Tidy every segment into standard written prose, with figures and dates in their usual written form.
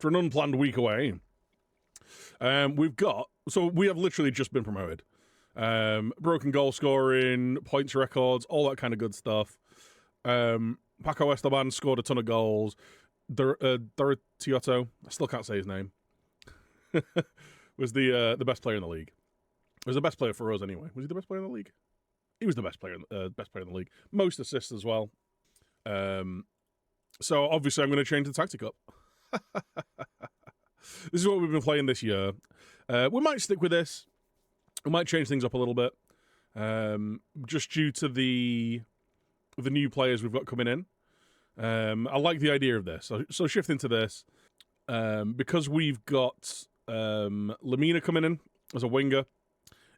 after an unplanned week away, we have literally just been promoted. Broken goal scoring, points records, all that kind of good stuff. Paco Esteban scored a ton of goals. Dorotioto, I still can't say his name, was the best player in the league. He was the best player for us anyway. Was he the best player in the league? He was the best player in the league. Most assists as well. So obviously I'm going to change the tactic up. This is what we've been playing this year. We might stick with this. We might change things up a little bit. Just due to the new players we've got coming in. I like the idea of this. So shifting to this. Because we've got Lamina coming in as a winger.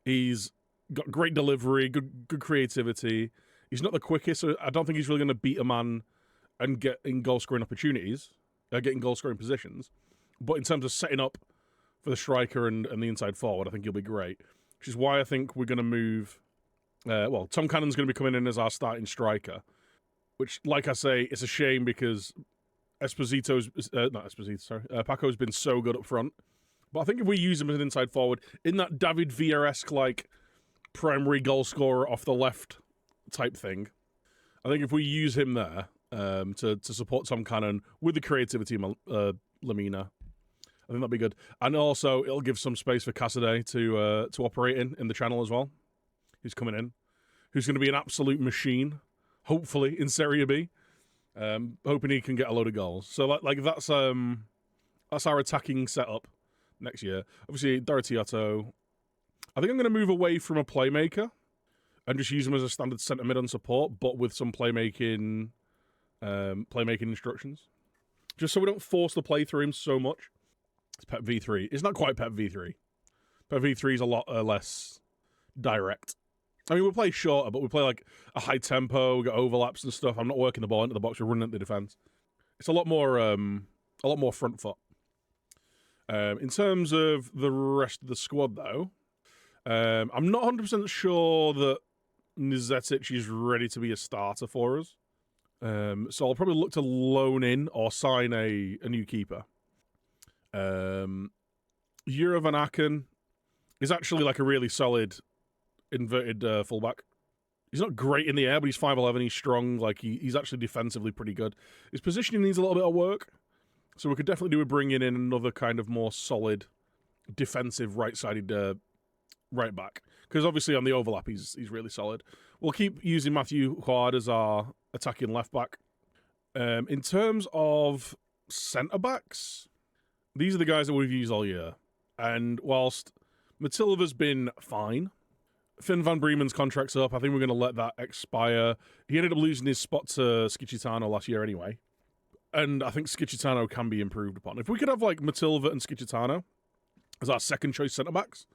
He's got great delivery, good creativity. He's not the quickest, so I don't think he's really going to beat a man and get in goal-scoring opportunities, getting goal-scoring positions. But in terms of setting up for the striker and the inside forward, I think he'll be great. Which is why I think we're going to move... Tom Cannon's going to be coming in as our starting striker. Which, like I say, it's a shame because Paco's been so good up front. But I think if we use him as an inside forward, in that David Villa-esque, like, primary goal scorer off the left type thing, I think if we use him there to support Tom Cannon with the creativity of Lamina, I think that'd be good. And also, it'll give some space for Cassidy to operate in the channel as well. Who's coming in. Who's going to be an absolute machine, hopefully, in Serie B. Hoping he can get a load of goals. So, that's our attacking setup next year. Obviously, Dorotioto. I think I'm going to move away from a playmaker and just use him as a standard centre mid on support, but with some playmaking instructions. Just so we don't force the play through him so much. It's Pep V3. It's not quite Pep V3. Pep V3 is a lot less direct. I mean, we play shorter, but we play like a high tempo, we got overlaps and stuff. I'm not working the ball into the box, we're running at the defence. It's a lot more front foot. In terms of the rest of the squad, though, I'm not 100% sure that Nizetic is ready to be a starter for us. So I'll probably look to loan in or sign a new keeper. Jure Van Aken is actually like a really solid inverted fullback. He's not great in the air, but he's 5'11", he's strong. Like he's actually defensively pretty good. His positioning needs a little bit of work. So we could definitely do with bringing in another kind of more solid defensive right-sided right back. Because obviously on the overlap, he's really solid. We'll keep using Matthew Huard as our attacking left back. In terms of centre-backs, these are the guys that we've used all year. And whilst Matilda's been fine, Finn Van Bremen's contract's up. I think we're going to let that expire. He ended up losing his spot to Schicitano last year anyway. And I think Schicitano can be improved upon. If we could have like Matilda and Schicitano as our second choice centre-backs,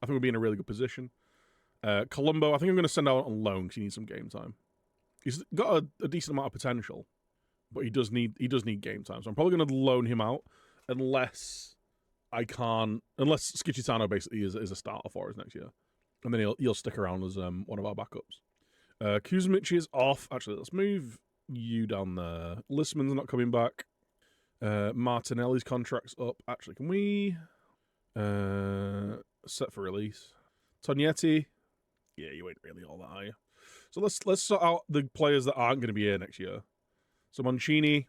I think we'd be in a really good position. Colombo, I think I'm going to send out on loan because he needs some game time. He's got a decent amount of potential, but he does need game time. So I'm probably going to loan him out unless Schicitano basically is a starter for us next year. And then he'll stick around as one of our backups. Kuzmic is off. Actually, let's move you down there. Lissman's not coming back. Martinelli's contract's up. Actually, can we set for release? Tognetti. Yeah, you ain't really all that, are you? So let's sort out the players that aren't going to be here next year. So Mancini,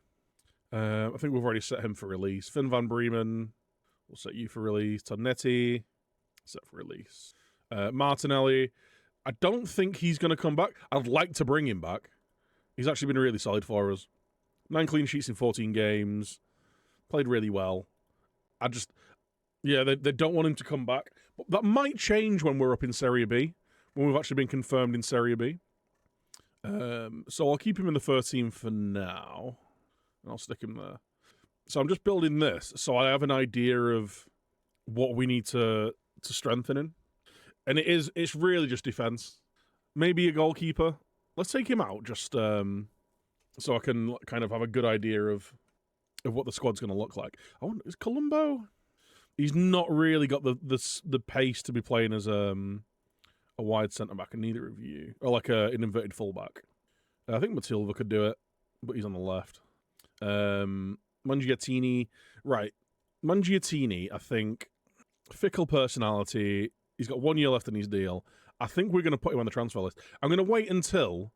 I think we've already set him for release. Finn Van Bremen, we'll set you for release. Tognetti, set for release. Martinelli, I don't think he's going to come back. I'd like to bring him back. He's actually been really solid for us. 9 clean sheets in 14 games. Played really well. They don't want him to come back. But that might change when we're up in Serie B, when we've actually been confirmed in Serie B. So I'll keep him in the first team for now. And I'll stick him there. So I'm just building this, so I have an idea of what we need to strengthen in. And it's really just defense. Maybe a goalkeeper. Let's take him out just so I can kind of have a good idea of what the squad's going to look like. I wonder, is Colombo? He's not really got the pace to be playing as a wide centre back, and neither of you, or like an inverted fullback. I think Matilda could do it, but he's on the left. Mangiatini, right? Mangiatini, I think, fickle personality. He's got 1 year left in his deal. I think we're going to put him on the transfer list. I'm going to wait until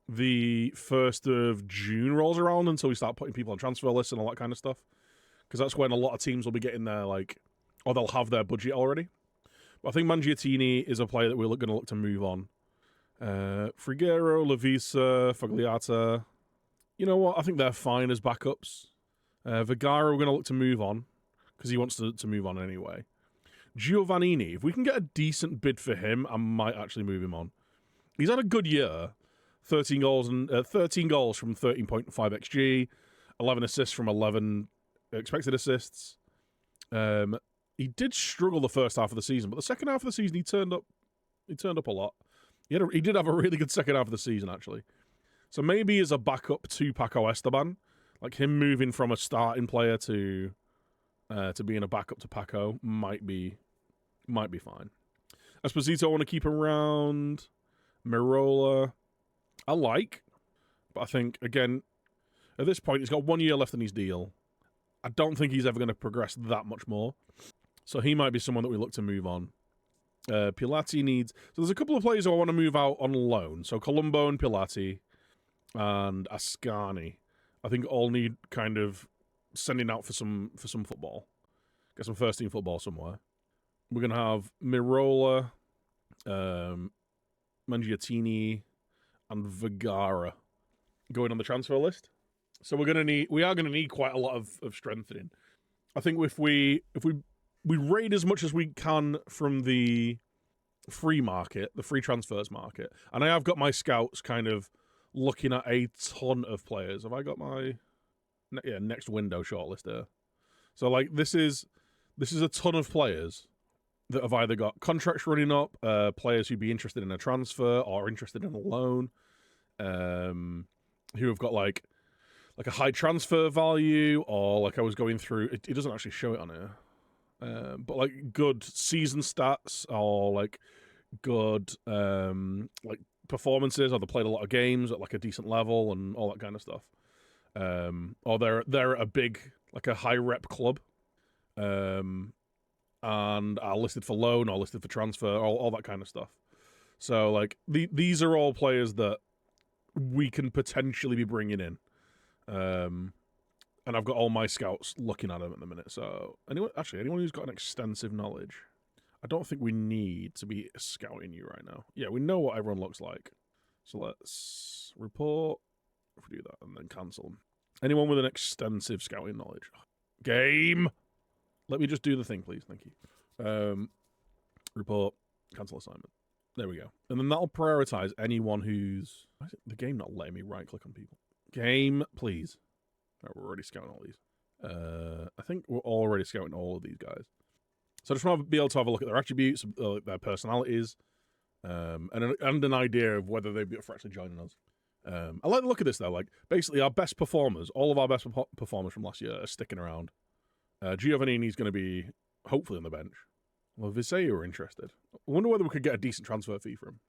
the 1st of June rolls around until we start putting people on transfer lists and all that kind of stuff. Because that's when a lot of teams will be getting their, like, or they'll have their budget already. But I think Mangiatini is a player that we're going to look to move on. Friguero, Lavisa, Fogliata. You know what? I think they're fine as backups. Vergara, we're going to look to move on because he wants to move on anyway. Giovannini, if we can get a decent bid for him, I might actually move him on. He's had a good year. 13 goals from 13.5 XG, 11 assists from 11 expected assists. He did struggle the first half of the season, but the second half of the season he turned up a lot. He did have a really good second half of the season, actually. So maybe as a backup to Paco Esteban, like him moving from a starting player to being a backup to Paco might be fine. Esposito I want to keep around. Mirola, I like, but I think, again, at this point, he's got 1 year left in his deal. I don't think he's ever going to progress that much more. So he might be someone that we look to move on. Pilati needs... So there's a couple of players who I want to move out on loan. So Colombo and Pilati and Ascani, I think all need kind of sending out for some football. Get some first-team football somewhere. We're going to have Mirola, Mangiatini, and Vergara going on the transfer list. So we are gonna need quite a lot of strengthening. I think if we raid as much as we can from the free market, the free transfers market, and I have got my scouts kind of looking at a ton of players. Have I got my next window shortlist there? So like this is a ton of players that have either got contracts running up, players who'd be interested in a transfer or interested in a loan, who have got like a high transfer value, or like I was going through, it doesn't actually show it on here, but like good season stats, or like good like performances, or they played a lot of games at like a decent level and all that kind of stuff, or they're at a big, like a high rep club, and are listed for loan or listed for transfer, all that kind of stuff. So like these are all players that we can potentially be bringing in. And I've got all my scouts looking at them at the minute. So anyone who's got an extensive knowledge, I don't think we need to be scouting you right now. Yeah, we know what everyone looks like. So let's report. If we do that and then cancel them. Anyone with an extensive scouting knowledge. Game. Let me just do the thing, please. Thank you. Report. Cancel assignment. There we go. And then that'll prioritize anyone who's... Why is the game not letting me right-click on people? Game, please. Right, we're already scouting all these. I think we're already scouting all of these guys. So I just want to be able to have a look at their attributes, their personalities, and an idea of whether they'd be up for actually joining us. I like the look of this, though. Like, basically, our best performers, all of our best performers from last year are sticking around. Giovannini's going to be, hopefully, on the bench. Well, Viseu are interested. I wonder whether we could get a decent transfer fee for him.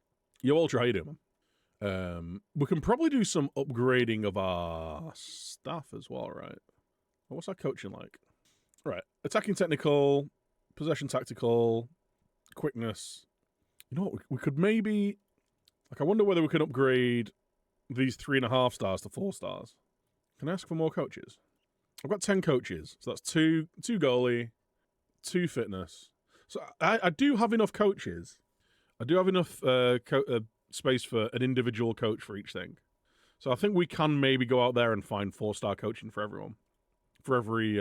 Yo, Ultra, how you doing, man? We can probably do some upgrading of our staff as well, right? What's our coaching like? Right, attacking technical, possession tactical, quickness. You know what? We could maybe... Like, I wonder whether we can upgrade these 3.5 stars to 4 stars. Can I ask for more coaches? I've got 10 coaches. So that's two goalie, 2 fitness. So I do have enough coaches. I do have enough space for an individual coach for each thing. So I think we can maybe go out there and find 4-star coaching for everyone. For every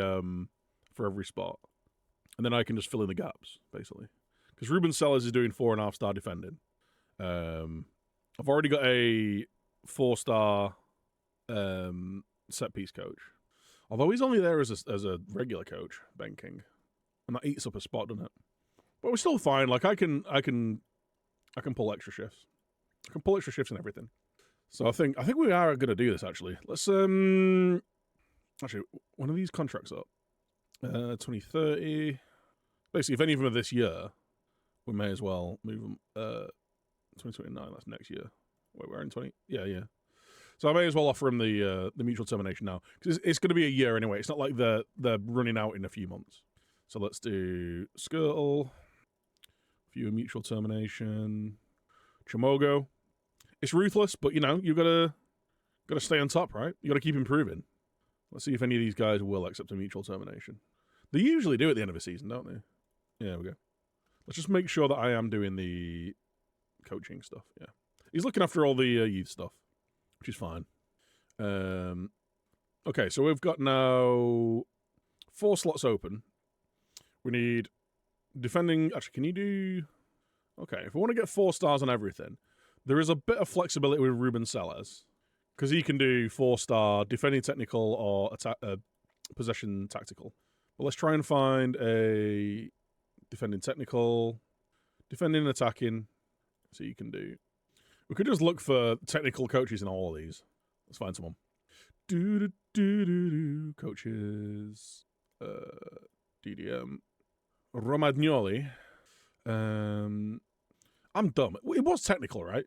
spot. And then I can just fill in the gaps, basically. Because Ruben Sellers is doing 4.5-star defending. I've already got a 4-star set-piece coach. Although he's only there as a regular coach, Ben King. And that eats up a spot, doesn't it? But we're still fine. Like, I can pull extra shifts. I can pull extra shifts and everything. So I think we are going to do this, actually. Let's, actually, when are these contracts up? 2030. Basically, if any of them are this year, we may as well move them. 2029, that's next year. Wait, we're in 20... Yeah. So I may as well offer him the mutual termination now. Because it's going to be a year anyway. It's not like they're running out in a few months. So let's do Skirtle. View mutual termination. Chamogo. It's ruthless, but you know, you've got to stay on top, right? You got to keep improving. Let's see if any of these guys will accept a mutual termination. They usually do at the end of a season, don't they? Yeah, there we go. Let's just make sure that I am doing the coaching stuff. Yeah. He's looking after all the youth stuff, which is fine. Okay, so we've got now 4 slots open. We need defending. Actually, can you do... Okay, if we want to get 4 stars on everything, there is a bit of flexibility with Ruben Sellers, because he can do 4-star defending technical or possession tactical. But let's try and find a defending technical, defending and attacking. So you can do... We could just look for technical coaches in all of these. Let's find someone. Coaches. DDM. Romagnoli. I'm dumb. It was technical, right?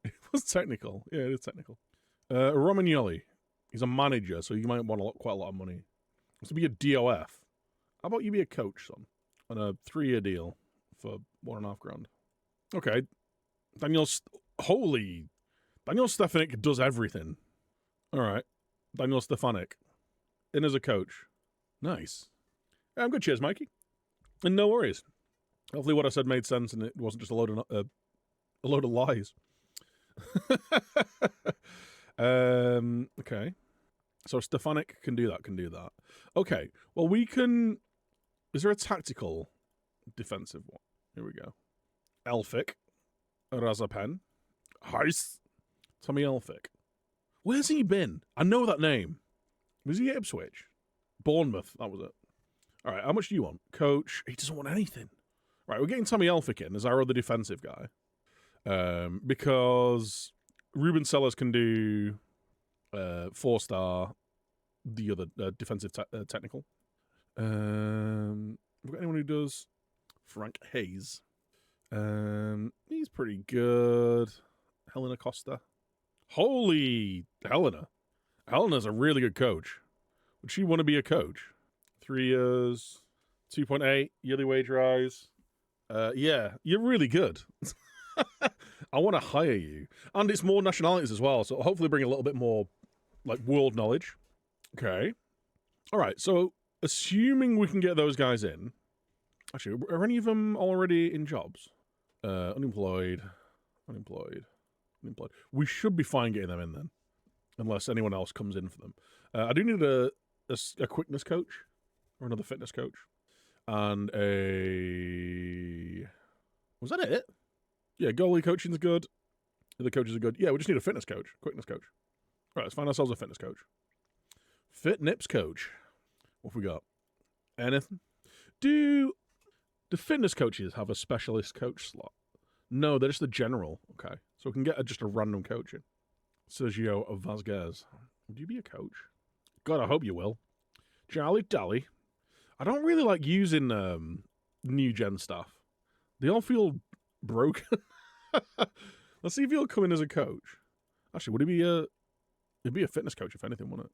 It was technical. Yeah, it is technical. Romagnoli. He's a manager, so you might want quite a lot of money. Wants to be a DOF. How about you be a coach, son? On a 3-year deal for $1.5 grand. Okay. Daniel Stefanik does everything. All right. Daniel Stefanik. In as a coach. Nice. Yeah, I'm good. Cheers, Mikey. And no worries. Hopefully what I said made sense and it wasn't just a load of lies. Okay. So Stefanik can do that. Okay. Well, we can... Is there a tactical defensive one? Here we go. Elphick. Razapen. Heist. Tommy Elphick. Where's he been? I know that name. Was he at Ipswich? Bournemouth. That was it. All right. How much do you want? Coach. He doesn't want anything. Right. We're getting Tommy Elphick in as our other defensive guy. Because Ruben Sellers can do 4-star, the other defensive technical. We've got anyone who does? Frank Hayes. He's pretty good. Helena Costa. Holy Helena. Helena's a really good coach. Would she want to be a coach? 3 years, 2.8, yearly wage rise. Yeah, you're really good. I want to hire you. And it's more nationalities as well, so hopefully bring a little bit more, like, world knowledge. Okay. All right, so assuming we can get those guys in. Actually, are any of them already in jobs? Unemployed. We should be fine getting them in then. Unless anyone else comes in for them. I do need a quickness coach. Or another fitness coach. And a... Was that it? Yeah, goalie coaching's good. The coaches are good. Yeah, we just need a fitness coach. Quickness coach. Right, let's find ourselves a fitness coach. Fit Nips coach. What have we got? Anything? Do the fitness coaches have a specialist coach slot? No, they're just the general. Okay. So we can get just a random coach in. Sergio Vazquez. Would you be a coach? God, I hope you will. Charlie Dally. I don't really like using new gen stuff. They all feel broken. Let's see if he'll come in as a coach. Actually, would he be a... It'd be a fitness coach, if anything, wouldn't it?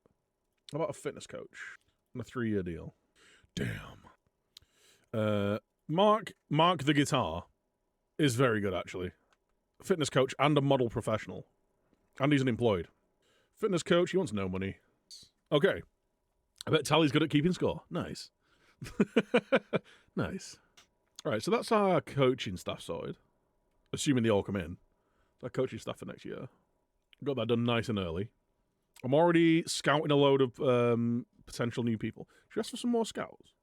How about a fitness coach on a 3-year deal? Damn. Mark the guitar is very good, actually. Fitness coach and a model professional. And he's unemployed. Fitness coach, he wants no money. Okay. I bet Tally's good at keeping score. Nice. Nice. All right, so that's our coaching staff sorted. Assuming they all come in. It's our coaching staff for next year. Got that done nice and early. I'm already scouting a load of potential new people. Should I ask for some more scouts?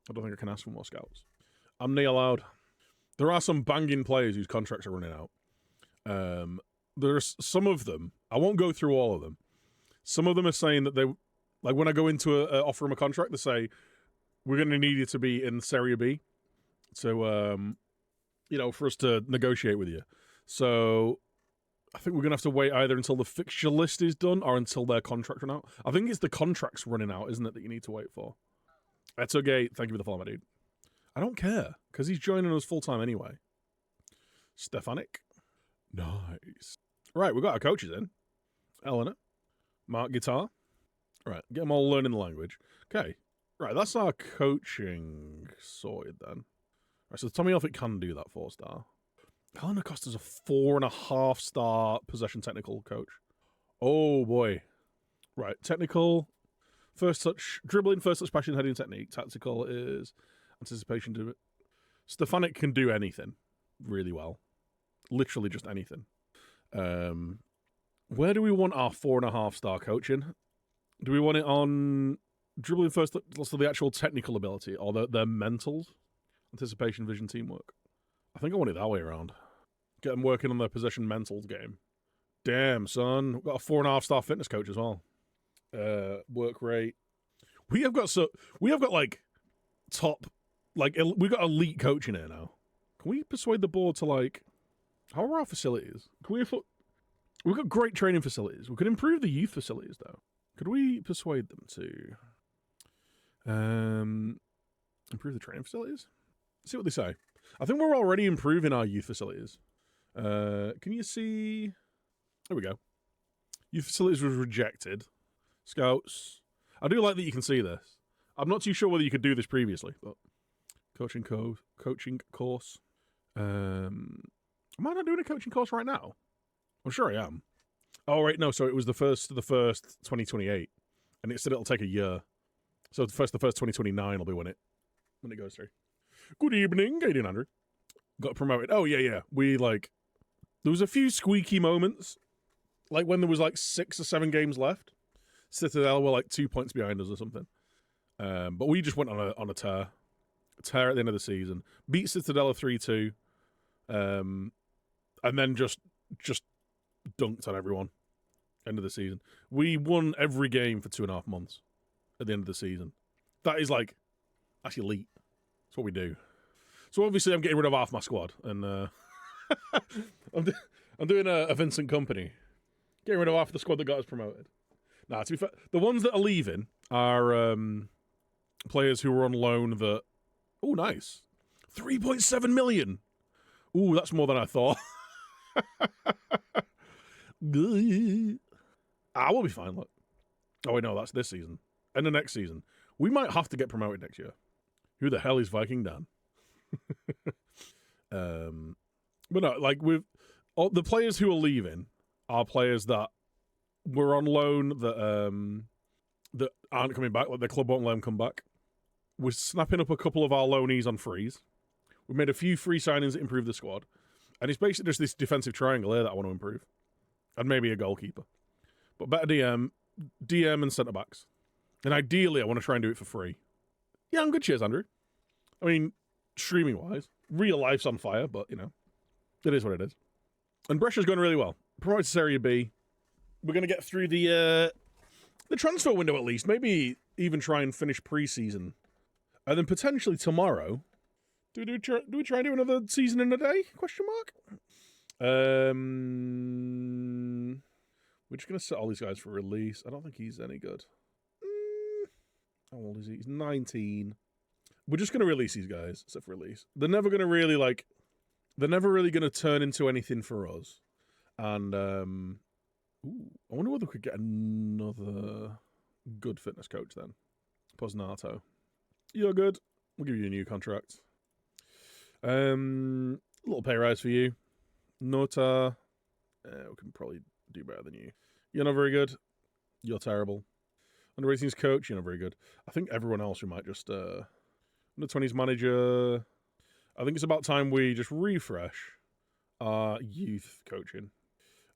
I don't think I can ask for more scouts. I'm not allowed. There are some banging players whose contracts are running out. There's some of them. I won't go through all of them. Some of them are saying that they, like when I go into offer them a contract, they say, we're going to need you to be in Serie B. So, for us to negotiate with you. So I think we're going to have to wait either until the fixture list is done or until their contract run out. I think it's the contracts running out, isn't it, that you need to wait for? That's okay. Thank you for the follow, my dude. I don't care, because he's joining us full-time anyway. Stefanik. Nice. Right, we've got our coaches in. Eleanor. Mark guitar. Right, get them all learning the language. Okay. Right, that's our coaching sorted then. Right, so tell me if it can do that 4-star. Eleanor Costa's a 4.5-star possession technical coach. Oh boy. Right, technical, first touch, dribbling, first touch, passing, heading technique. Tactical is anticipation. Do it. Stefanik can do anything really well. Literally just anything. Where do we want our 4.5-star coaching? Do we want it on dribbling first, so the actual technical ability, or their mentals? Anticipation, vision, teamwork. I think I want it that way around. Get them working on their possession mentals game. Damn, son. We've got a 4.5-star fitness coach as well. Work rate. We have got like top, like we've got elite coaching here now. Can we persuade the board to like, how are our facilities? We've got great training facilities. We could improve the youth facilities though. Could we persuade them to improve the training facilities? See what they say. I think we're already improving our youth facilities. Can you see? There we go. Youth facilities was rejected. Scouts. I do like that you can see this. I'm not too sure whether you could do this previously, but coaching course. Am I not doing a coaching course right now? I'm sure I am. Oh, right, no, so it was the first 2028, and it said it'll take a year. So the first 2029 will be when it goes through. Good evening, Gaiden Andrew. Got promoted. Oh, yeah. There was a few squeaky moments, like when there was like 6 or 7 games left. Citadel were like 2 points behind us or something. But we just went on a tear at the end of the season. Beat Citadel 3-2, and then just dunked on everyone. End of the season. We won every game for 2.5 months at the end of the season. That is like, that's elite. That's what we do. So obviously I'm getting rid of half my squad, and I'm doing a Vincent Company. Getting rid of half the squad that got us promoted. Nah, to be fair, the ones that are leaving are players who were on loan that... Oh, nice. 3.7 million. Ooh, that's more than I thought. We'll be fine, look. Oh, wait, no, that's this season. And the next season. We might have to get promoted next year. Who the hell is Viking Dan? But no, like, with all the players who are leaving are players that were on loan that aren't coming back. Like, the club won't let them come back. We're snapping up a couple of our loanees on frees. We've made a few free signings that improve the squad. And it's basically just this defensive triangle here that I want to improve. And maybe a goalkeeper. But better DM and centre-backs. And ideally, I want to try and do it for free. Yeah, I'm good. Cheers, Andrew. I mean, streaming-wise, real life's on fire, but, you know, it is what it is. And Brescia's going really well. Promoted to Serie B. We're going to get through the transfer window at least. Maybe even try and finish pre-season. And then potentially tomorrow... Do we try and do another season in a day? Question mark. We're just going to set all these guys for release. I don't think he's any good. How old is he? He's 19. We're just going to release these guys, except for release. They're never going to really, like... They're never really going to turn into anything for us. And, I wonder whether we could get another good fitness coach then. Posnato. You're good. We'll give you a new contract. A little pay rise for you. Nota. We can probably do better than you. You're not very good. You're terrible. Under 18s coach, you're not very good. I think everyone else we might just under 20s manager. I think it's about time we just refresh our youth coaching.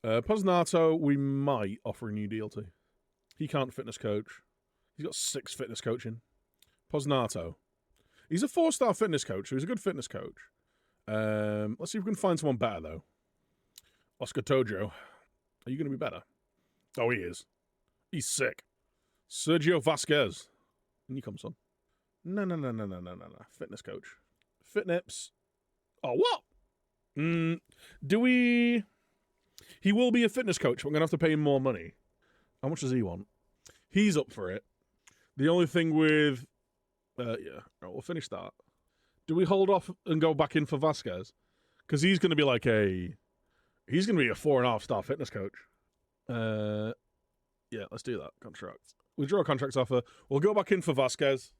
Posnato, we might offer a new deal to. He can't fitness coach. He's got 6 fitness coaching. Posnato. He's a 4-star fitness coach, so he's a good fitness coach. Let's see if we can find someone better, though. Oscar Tojo. Are you going to be better? Oh, he is. He's sick. Sergio Vasquez. In you come, son. No. Fitness coach. Fitnips. Oh, what? Do we... He will be a fitness coach, but I'm going to have to pay him more money. How much does he want? He's up for it. The only thing with... yeah. Right, we'll finish that. Do we hold off and go back in for Vasquez? Because he's going to be like a He's going to be a 4.5-star fitness coach. Yeah, let's do that. Contract. We draw a contract offer. We'll go back in for Vasquez.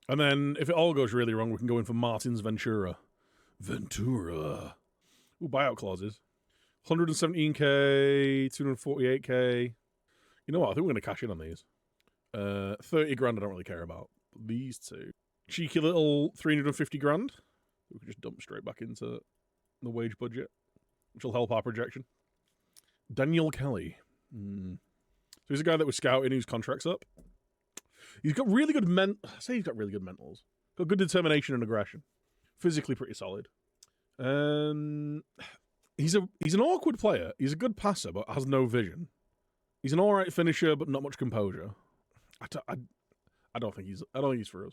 And then if it all goes really wrong, we can go in for Martins Ventura. Ooh, buyout clauses. 117k, 248k. You know what? I think we're going to cash in on these. 30 grand I don't really care about. These two. Cheeky little 350 grand. We can just dump straight back into the wage budget, which will help our projection. Daniel Kelly. So he's a guy that was scouting whose contract's up. He's got really good I say he's got really good mentals. Got good determination and aggression. Physically pretty solid. He's an awkward player. He's a good passer, but has no vision. He's an alright finisher, but not much composure. I don't think he's for us.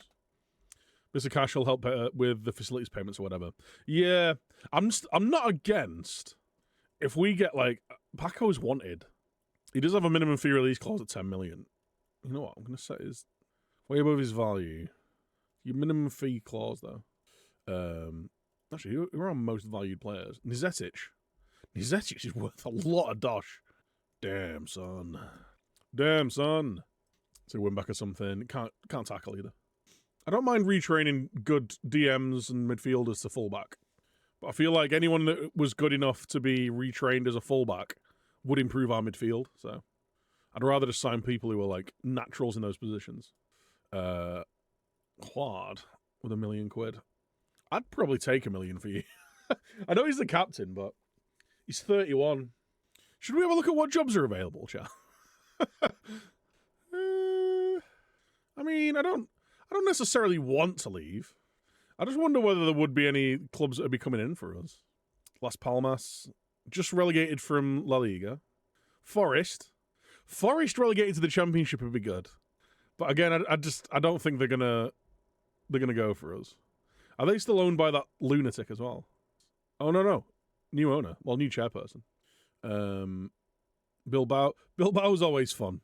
Mr. Cash will help with the facilities payments or whatever. Yeah, I'm not against if we get like Paco's wanted. He does have a minimum fee release clause at 10 million. You know what? I'm going to set his way above his value. Your minimum fee clause though. Actually, who are our most valued players? Nizetic. Nizetic is worth a lot of dosh. Damn son. So win back or something. Can't tackle either. I don't mind retraining good DMs and midfielders to fullback. But I feel like anyone that was good enough to be retrained as a fullback would improve our midfield. So I'd rather just sign people who are like naturals in those positions. Quad with £1 million. I'd probably take $1 million for you. I know he's the captain, but he's 31. Should we have a look at what jobs are available, chat? I mean, I don't necessarily want to leave. I just wonder whether there would be any clubs that would be coming in for us. Las Palmas, just relegated from La Liga. Forest relegated to the Championship would be good. But again, I don't think they're gonna go for us. Are they still owned by that lunatic as well? Oh no, new owner, well, new chairperson. Bilbao's always fun.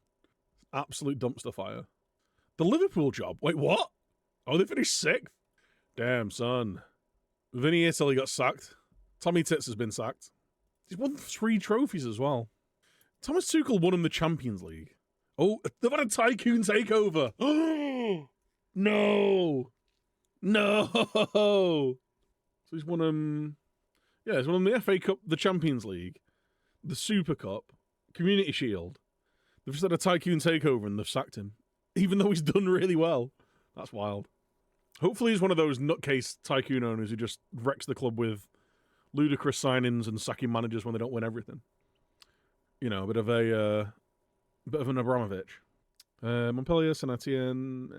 Absolute dumpster fire. The Liverpool job. Wait, what? Oh, they finished 6th. Damn, son. Vinny Italy got sacked. Tommy Tits has been sacked. He's won 3 trophies as well. Thomas Tuchel won him the Champions League. Oh, they've had a tycoon takeover. Oh, no. So he's won him. Yeah, he's won him the FA Cup, the Champions League, the Super Cup, Community Shield. They've just had a tycoon takeover and they've sacked him, even though he's done really well. That's wild. Hopefully he's one of those nutcase tycoon owners who just wrecks the club with ludicrous signings and sacking managers when they don't win everything. You know, a bit of an Abramovich. Montpellier, Saint-Etienne.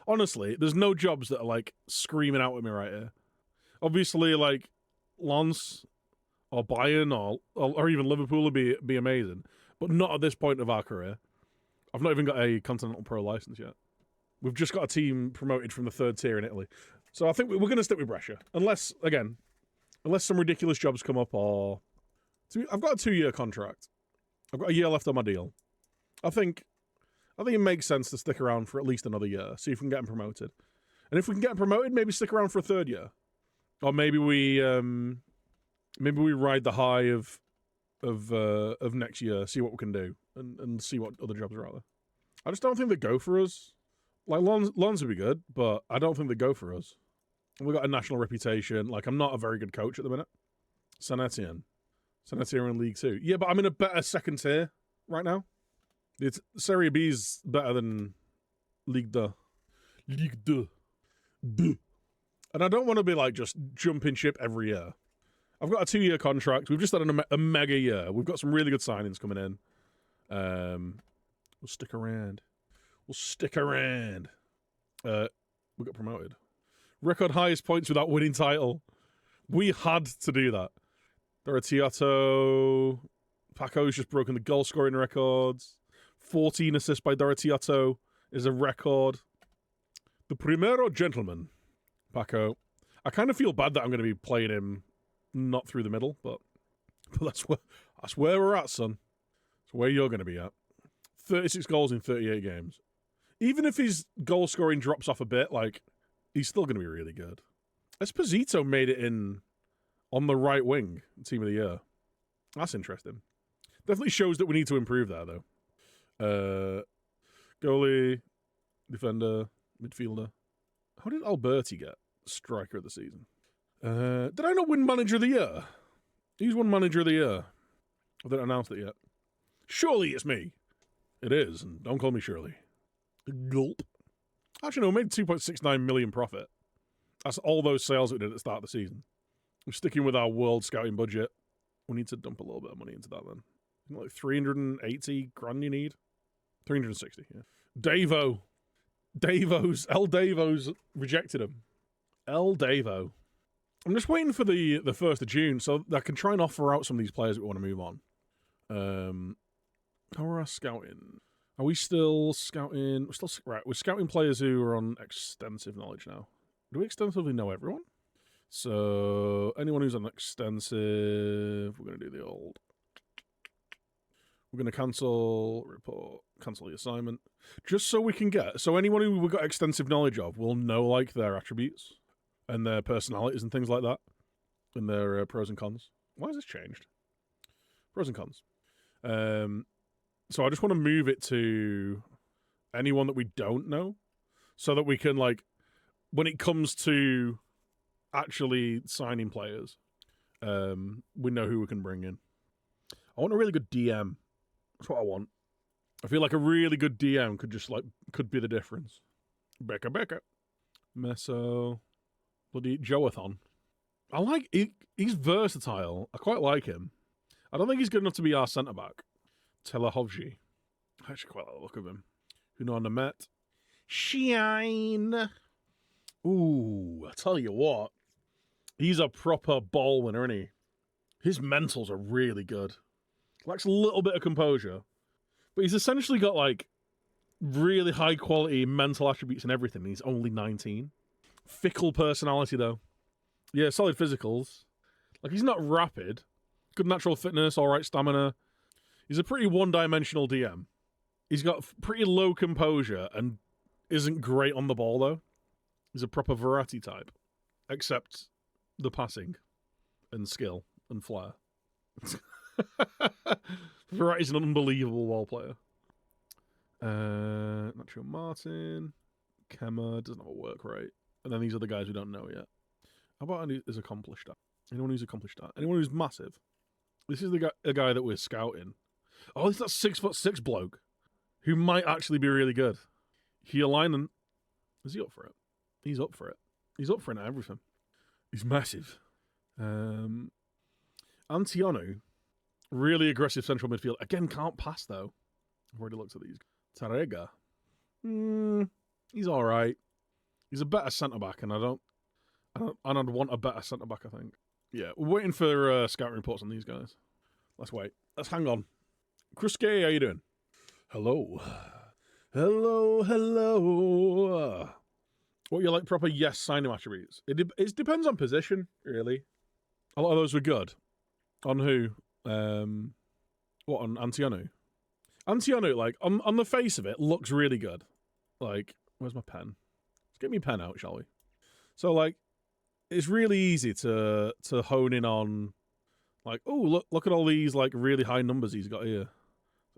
Honestly, there's no jobs that are like screaming out at me right here. Obviously, like Lens or Bayern or even Liverpool would be amazing, but not at this point of our career. I've not even got a Continental Pro license yet. We've just got a team promoted from the 3rd tier in Italy. So I think we're going to stick with Brescia. Unless some ridiculous jobs come up or... I've got a 2-year contract. I've got a year left on my deal. I think it makes sense to stick around for at least another year, see if we can get him promoted. And if we can get him promoted, maybe stick around for a 3rd year. Or maybe we ride the high of next year, see what we can do, and see what other jobs are out there. I just don't think they go for us. Like, Lons would be good, but I don't think they go for us. We've got a national reputation. Like, I'm not a very good coach at the minute. Saint-Etienne in League 2. Yeah, but I'm in a better 2nd tier right now. It's Serie B's better than Ligue 2. And I don't want to be like just jumping ship every year. I've got a 2-year contract. We've just had a mega year. We've got some really good signings coming in. We'll stick around. We got promoted. Record highest points without winning title. We had to do that. Doratiotto. Paco's just broken the goal scoring records. 14 assists by Doratiotto is a record. The Primero Gentleman, Paco. I kind of feel bad that I'm going to be playing him not through the middle, but that's where we're at, son. That's where you're going to be at. 36 goals in 38 games. Even if his goal scoring drops off a bit, like, he's still going to be really good. Esposito made it in on the right wing, team of the year. That's interesting. Definitely shows that we need to improve there, though. Goalie, defender, midfielder. How did Alberti get striker of the season? Did I not win manager of the year? Who's won manager of the year? I didn't announce it yet. Surely it's me. It is, and don't call me Shirley. Gulp. Actually, no, we made 2.69 million profit. That's all those sales we did at the start of the season. We're sticking with our world scouting budget. We need to dump a little bit of money into that then. Like 380 grand you need? 360, yeah. Davo. El Davo's rejected him. El Davo. I'm just waiting for the 1st of June so I can try and offer out some of these players that we want to move on. How are our scouting? Are we still scouting? We're scouting players who are on extensive knowledge now. Do we extensively know everyone? So, anyone who's on extensive, we're going to do the old. We're going to cancel the assignment. Just so we can get, so anyone who we've got extensive knowledge of will know, like, their attributes and their personalities and things like that. And their pros and cons. Why has this changed? Pros and cons. So I just want to move it to anyone that we don't know. So that we can, like, when it comes to actually signing players, we know who we can bring in. I want a really good DM. That's what I want. I feel like a really good DM could be the difference. Becca. Meso. Bloody Joathon. I like, he's versatile. I quite like him. I don't think he's good enough to be our centre-back. Telehovji. I actually quite like the look of him. Hunan Namet. Shine. Ooh, I tell you what. He's a proper ball winner, isn't he? His mentals are really good. Lacks a little bit of composure. But he's essentially got, like, really high-quality mental attributes and everything. He's only 19. Fickle personality, though. Yeah, solid physicals. Like, he's not rapid. Good natural fitness, all right stamina. He's a pretty one-dimensional DM. He's got pretty low composure and isn't great on the ball, though. He's a proper variety type. Except the passing and skill and flair. Variety's an unbelievable ball player. Nacho Martin. Kemmer doesn't have a work rate. And then these are the guys we don't know yet. How about anyone who's accomplished that? Anyone who's accomplished that? Anyone who's massive? This is the guy that we're scouting. Oh, it's that 6'6" bloke who might actually be really good. Hialainen. Is he up for it? He's up for it. He's up for it at everything. He's massive. Antionu. Really aggressive central midfield. Again, can't pass, though. I've already looked at these. Tarega. He's all right. He's a better centre-back, and I'd want a better centre-back, I think. Yeah, we're waiting for scouting reports on these guys. Let's wait. Let's hang on. Kruske, how you doing? Hello. Hello. What you like proper yes signing attributes? It depends on position, really. A lot of those were good. On who? What, on Antionu? Antionu, like, on the face of it, looks really good. Like, where's my pen? Let's get me a pen out, shall we? So, like, it's really easy to hone in on, like, oh, look at all these, like, really high numbers he's got here.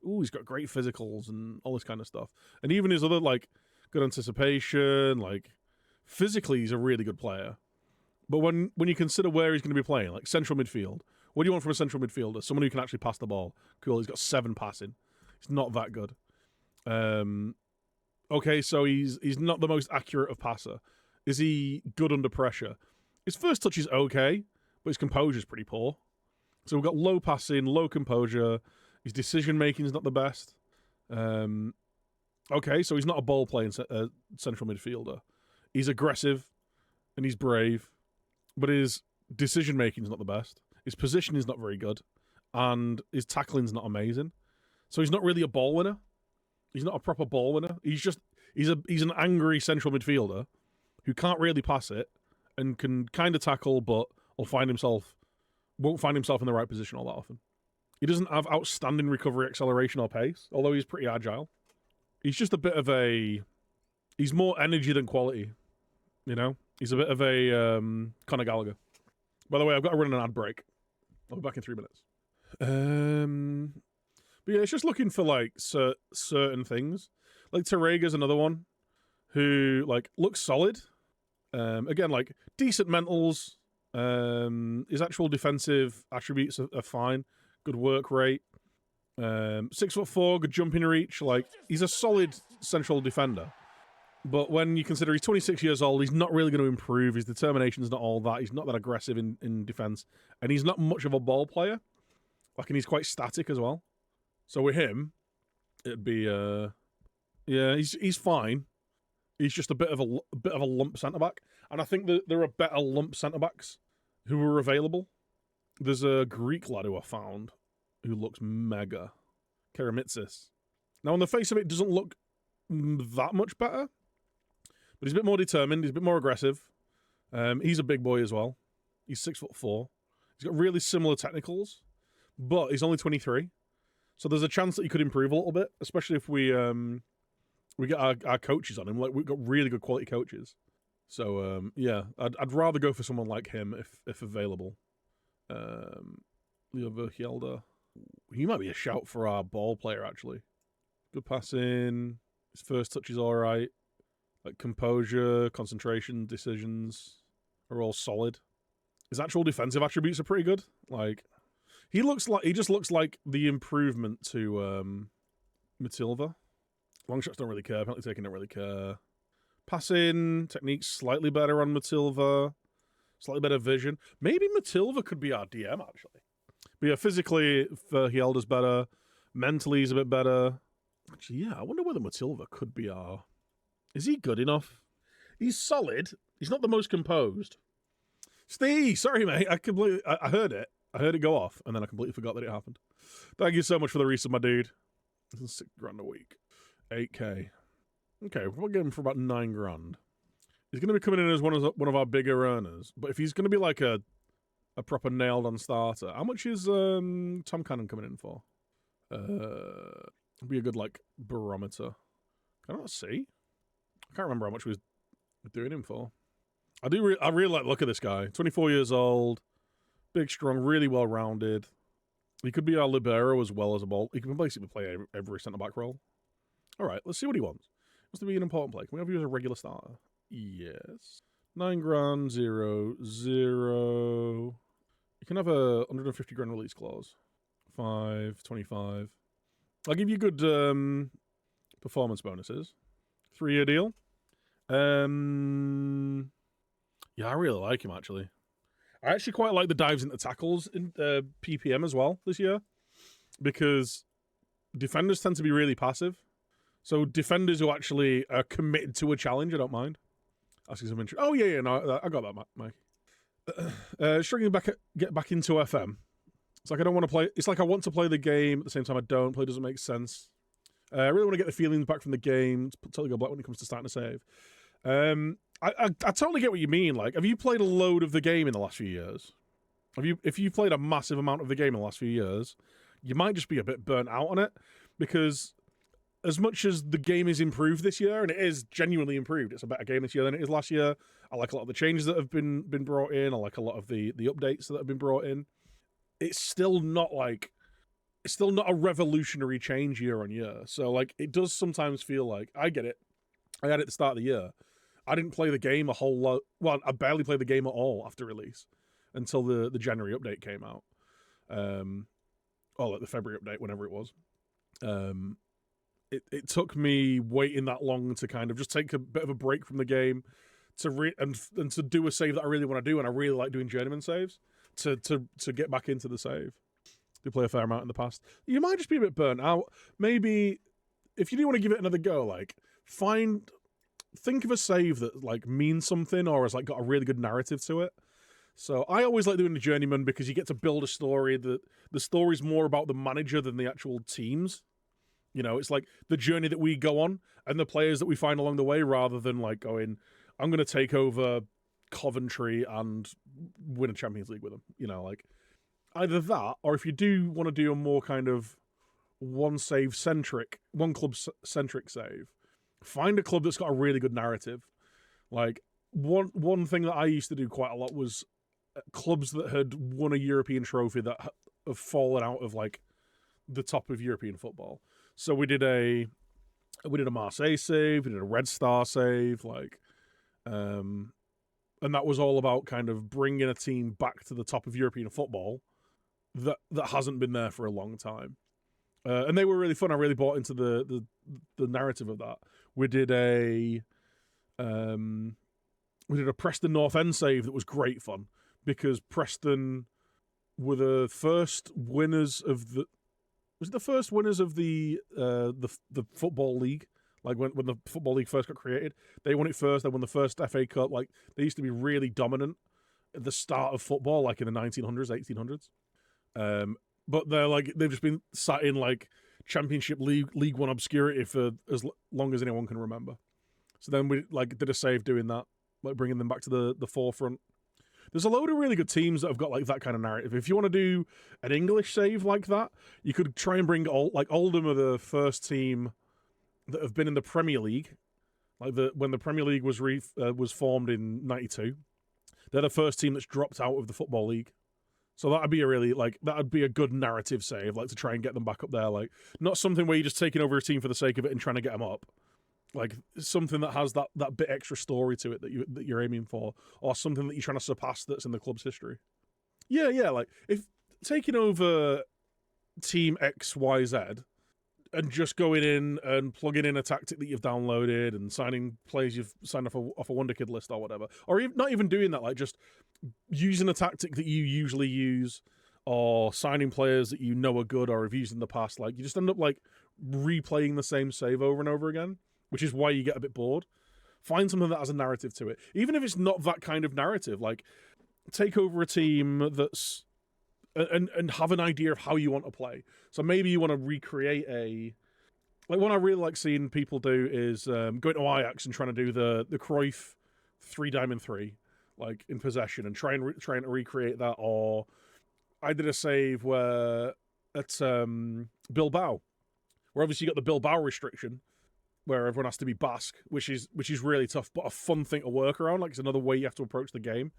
Oh, he's got great physicals and all this kind of stuff. And even his other, like, good anticipation, like, physically he's a really good player. But when you consider where he's going to be playing, like central midfield, what do you want from a central midfielder? Someone who can actually pass the ball. Cool, he's got 7 passing. He's not that good. Okay, so he's not the most accurate of passer. Is he good under pressure? His first touch is okay, but his composure is pretty poor. So we've got low passing, low composure. His decision-making is not the best. Okay, so he's not a ball-playing central midfielder. He's aggressive, and he's brave, but his decision-making is not the best. His position is not very good, and his tackling is not amazing. So he's not really a ball winner. He's not a proper ball winner. He's an angry central midfielder who can't really pass it and can kind of tackle, but won't find himself in the right position all that often. He doesn't have outstanding recovery, acceleration, or pace, although he's pretty agile. He's just a bit of he's more energy than quality, you know? He's a bit of a Conor Gallagher. By the way, I've got to run an ad break. I'll be back in 3 minutes. But yeah, it's just looking for like certain things. Like Terrega's another one who like looks solid. Again, like decent mentals. His actual defensive attributes are fine. Good work rate. 6'4", good jumping reach. Like he's a solid central defender. But when you consider he's 26 years old, he's not really going to improve. His determination's not all that. He's not that aggressive in defense, and he's not much of a ball player. Like, and he's quite static as well. So with him, it'd be yeah, he's fine. He's just a bit of a lump centre back, and I think that there are better lump centre backs who are available. There's a Greek lad who I found who looks mega, Keramitsis. Now on the face of it, doesn't look that much better, but he's a bit more determined. He's a bit more aggressive. He's a big boy as well. He's 6'4". He's got really similar technicals, but he's only 23. So there's a chance that he could improve a little bit, especially if we get our coaches on him. Like, we've got really good quality coaches. So yeah, I'd rather go for someone like him if available. Leo Verhielder. He might be a shout for our ball player, actually. Good passing. His first touch is all right. Like composure, concentration, decisions are all solid. His actual defensive attributes are pretty good. Like he just looks like the improvement to Matilda. Long shots don't really care. Penalty taking don't really care. Passing techniques slightly better on Matilda. Slightly better vision. Maybe Matilda could be our DM actually. But yeah, physically Verhielder's better. Mentally he's a bit better. Actually, yeah, I wonder whether Matilda could be our... Is he good enough? He's solid. He's not the most composed. Steve, sorry, mate. I heard it. I heard it go off, and then I completely forgot that it happened. Thank you so much for the resub, my dude. This is $6,000 a week. 8K. Okay, we'll get him for about 9 grand. He's going to be coming in as one of our bigger earners, but if he's going to be like a proper nailed-on starter, how much is Tom Cannon coming in for? Be a good like barometer. Can I not see? I can't remember how much we were doing him for. I really like the look of this guy. 24 years old, big, strong, really well rounded. He could be our libero as well as a ball. He can basically play every centre back role. All right, let's see what he wants. Wants to be an important play. Can we have you as a regular starter? Yes. 9 grand, 0, 0. You can have a 150 grand release clause. 5, 25. I'll give you good performance bonuses. 3-year deal. Yeah, I really like him, actually. I actually quite like the dives into tackles in PPM as well this year, because defenders tend to be really passive. So defenders who actually are committed to a challenge, I don't mind. Asking some interest. Oh, yeah, no, I got that, Mike. Struggling get back into FM. It's like I don't want to play. It's like I want to play the game at the same time I don't. Play doesn't make sense. I really want to get the feelings back from the game. Totally go black when it comes to starting to save. I totally get what you mean. Like, have you played a load of the game in the last few years? If you played a massive amount of the game in the last few years, you might just be a bit burnt out on it, because as much as the game is improved this year, and it is genuinely improved, it's a better game this year than it is last year. I like a lot of the changes that have been brought in. I like a lot of the updates that have been brought in. It's still not a revolutionary change year on year. So like, it does sometimes feel like, I get it. I had it at the start of the year. I didn't play the game a whole lot. Well, I barely played the game at all after release until the January update came out. Or like the February update, whenever it was. It took me waiting that long to kind of just take a bit of a break from the game and to do a save that I really want to do, and I really like doing journeyman saves, to get back into the save. They play a fair amount in the past. You might just be a bit burnt out. Maybe if you do want to give it another go, like think of a save that like means something or has like got a really good narrative to it. So I always like doing the journeyman because you get to build a story that the story's more about the manager than the actual teams. You know, it's like the journey that we go on and the players that we find along the way, rather than like going, I'm going to take over Coventry and win a Champions League with them. You know, like either that, or if you do want to do a more kind of one club centric save, find a club that's got a really good narrative. Like one thing that I used to do quite a lot was clubs that had won a European trophy that have fallen out of like the top of European football. So we did a Marseille save, we did a Red Star save, like, and that was all about kind of bringing a team back to the top of European football that hasn't been there for a long time. And they were really fun. I really bought into the narrative of that. We did a Preston North End save that was great fun because Preston were the first winners of the Football League. Like when the Football League first got created, they won it first. They won the first FA Cup. Like they used to be really dominant at the start of football, like in the 1900s, 1800s. But they've just been sat in like Championship League One obscurity for as long as anyone can remember. So then we like did a save doing that, like bringing them back to the forefront. There's a load of really good teams that have got like that kind of narrative. If you want to do an English save like that, you could try and bring Oldham are the first team that have been in the Premier League, like when the Premier League was formed in '92. They're the first team that's dropped out of the Football League. So that'd be a good narrative save, like to try and get them back up there. Like not something where you're just taking over a team for the sake of it and trying to get them up. Like something that has that bit extra story to it that you're aiming for, or something that you're trying to surpass that's in the club's history. Yeah. Like if taking over Team XYZ and just going in and plugging in a tactic that you've downloaded and signing players you've signed off a Wonder Kid list or whatever, or not even doing that, like just using a tactic that you usually use, or signing players that you know are good or have used in the past, like you just end up like replaying the same save over and over again, which is why you get a bit bored. Find something that has a narrative to it, even if it's not that kind of narrative. Like take over a team that's and have an idea of how you want to play. So maybe you want to recreate like what I really like seeing people do is going to Ajax and trying to do the Cruyff 3-diamond-3, like in possession, and trying to recreate that. Or I did a save where at Bilbao, where obviously you got the Bilbao restriction, where everyone has to be Basque, which is really tough, but a fun thing to work around. Like it's another way you have to approach the game.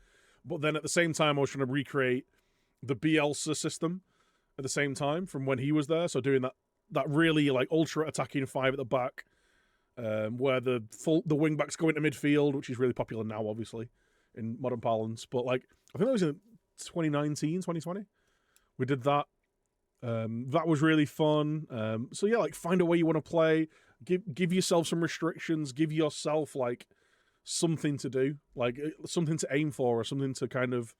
But then at the same time, I was trying to recreate the Bielsa system at the same time from when he was there. So doing that really like ultra attacking 5 at the back, where the wing backs go into midfield, which is really popular now, obviously, in modern parlance. But like I think that was in 2019, 2020. We did that. That was really fun. So yeah, like find a way you want to play. Give yourself some restrictions. Give yourself like something to do, like something to aim for, or something to kind of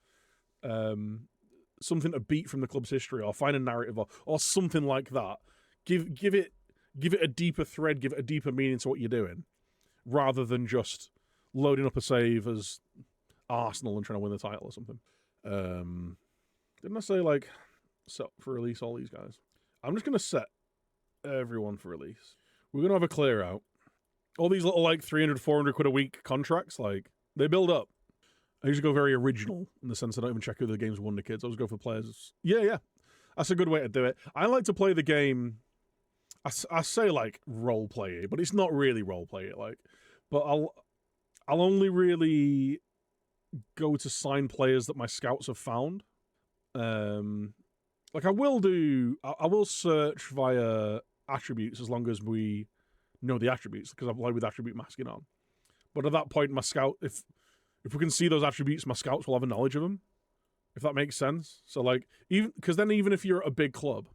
something to beat from the club's history, or find a narrative, or something like that. Give it a deeper thread, give it a deeper meaning to what you're doing, rather than just loading up a save as Arsenal and trying to win the title or something. Didn't I say like set for release all these guys? I'm just gonna set everyone for release. We're gonna have a clear out. All these little like 300, 400 quid a week contracts, like they build up. I usually go very original in the sense I don't even check who the game's Wonder Kids. I always go for players. Yeah. That's a good way to do it. I like to play the game. I say like role play it, but it's not really role play it. Like, but I'll only really go to sign players that my scouts have found. Like I will search via attributes as long as we know the attributes, because I play with attribute masking on. But at that point, my scout, if we can see those attributes, my scouts will have a knowledge of them, if that makes sense. So like, even if you're at a big club,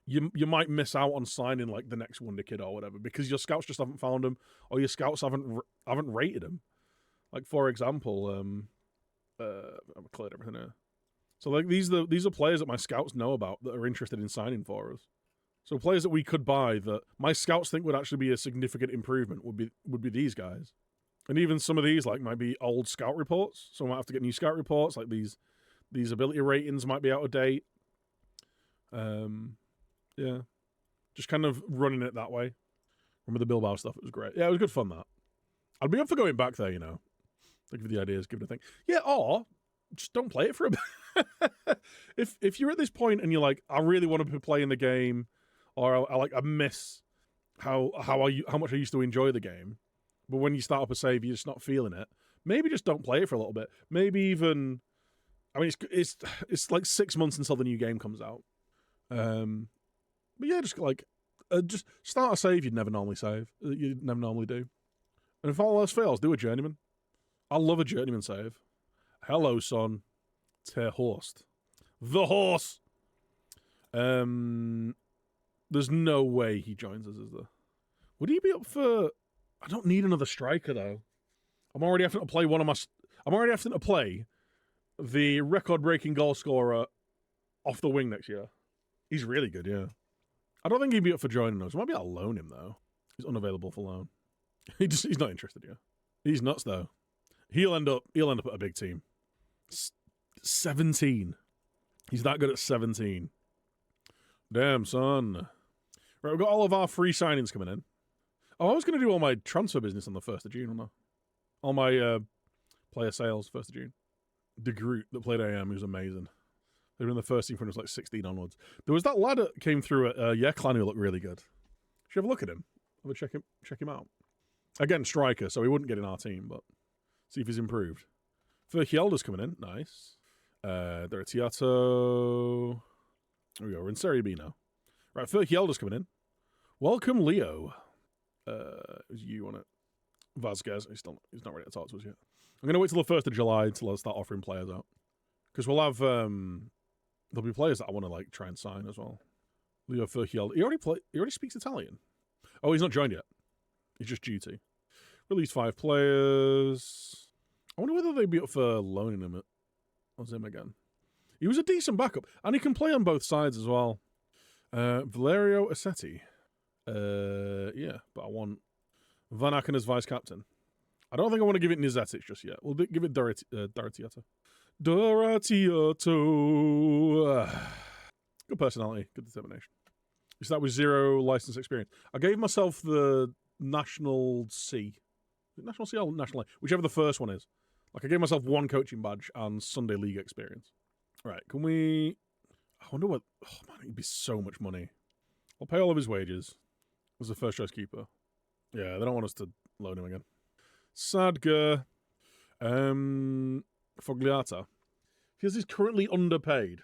you might miss out on signing like the next Wonder Kid or whatever, because your scouts just haven't found them, or your scouts haven't rated them. Like for example, I've cleared everything here. So like these are players that my scouts know about that are interested in signing for us. So players that we could buy that my scouts think would actually be a significant improvement would be these guys. And even some of these like might be old scout reports, so I might have to get new scout reports. Like these ability ratings might be out of date. Yeah, just kind of running it that way. Remember the Bilbao stuff? It was great. Yeah, it was good fun. That I'd be up for going back there. You know, think of the ideas, give it a think. Yeah, or just don't play it for a bit. if you're at this point and you're like, I really want to be playing the game, or I miss how much I used to enjoy the game, but when you start up a save, you're just not feeling it. Maybe just don't play it for a little bit. Maybe even I mean, it's like 6 months until the new game comes out. But yeah, just start a save you'd never normally do. And if all else fails, do a journeyman. I love a journeyman save. Hello, son. Ter Horst. The horse! There's no way he joins us, is there? Would he be up for... I don't need another striker, though. I'm already having to play the record-breaking goal scorer off the wing next year. He's really good, yeah. I don't think he'd be up for joining us. We might be able to loan him, though. He's unavailable for loan. He's not interested, yeah. He's nuts, though. He'll end up at a big team. 17. He's that good at 17. Damn, son. Right, we've got all of our free signings coming in. Oh, I was going to do all my transfer business on the 1st of June, wasn't I? All my player sales, 1st of June. De Groot that played AM, he was amazing. They were in the first team from it was like 16 onwards. There was that lad that came through at Yeklan who looked really good. Should you have a look at him? Have a check him out. Again, striker, so he wouldn't get in our team, but see if he's improved. Furchielda's coming in. Nice. Doratiato. There we go. We're in Serie B now. Right, Furchielda's coming in. Welcome, Leo. It was you on it. Vasquez. He's not ready to talk to us yet. I'm going to wait till the 1st of July until I start offering players out. Because we'll have... there'll be players that I want to try and sign as well. Leo Furchielda. He already speaks Italian. Oh, he's not joined yet. He's just due to. Release 5 players. I wonder whether they'd be up for loaning him him again. He was a decent backup, and he can play on both sides as well. Valerio Assetti. Yeah, but I want Van Aken as vice captain. I don't think I want to give it Nizetic just yet. We'll give it Doratiato. Good personality, good determination. So that was 0 license experience. I gave myself the National C. National C or National A? Whichever the first one is. I gave myself 1 coaching badge and Sunday League experience. Right, can we... I wonder what... Oh, man, it'd be so much money. I'll pay all of his wages as a first choice keeper. Yeah, they don't want us to loan him again. Sadger. Fogliata. Because he's currently underpaid.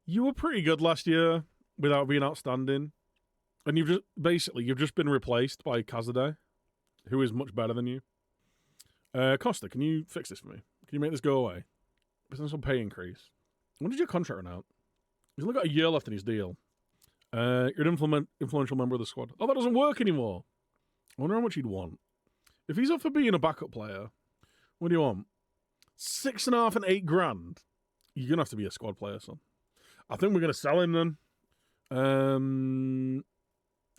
You were pretty good last year without being outstanding. And you've just been replaced by Kazade, who is much better than you. Costa, can you fix this for me? Can you make this go away? Potential pay increase. When did your contract run out? He's only got a year left in his deal. You're an influential member of the squad. Oh, that doesn't work anymore. I wonder how much he'd want. If he's up for being a backup player, what do you want? 6.5 and 8 grand. You're gonna have to be a squad player, son. I think we're gonna sell him then.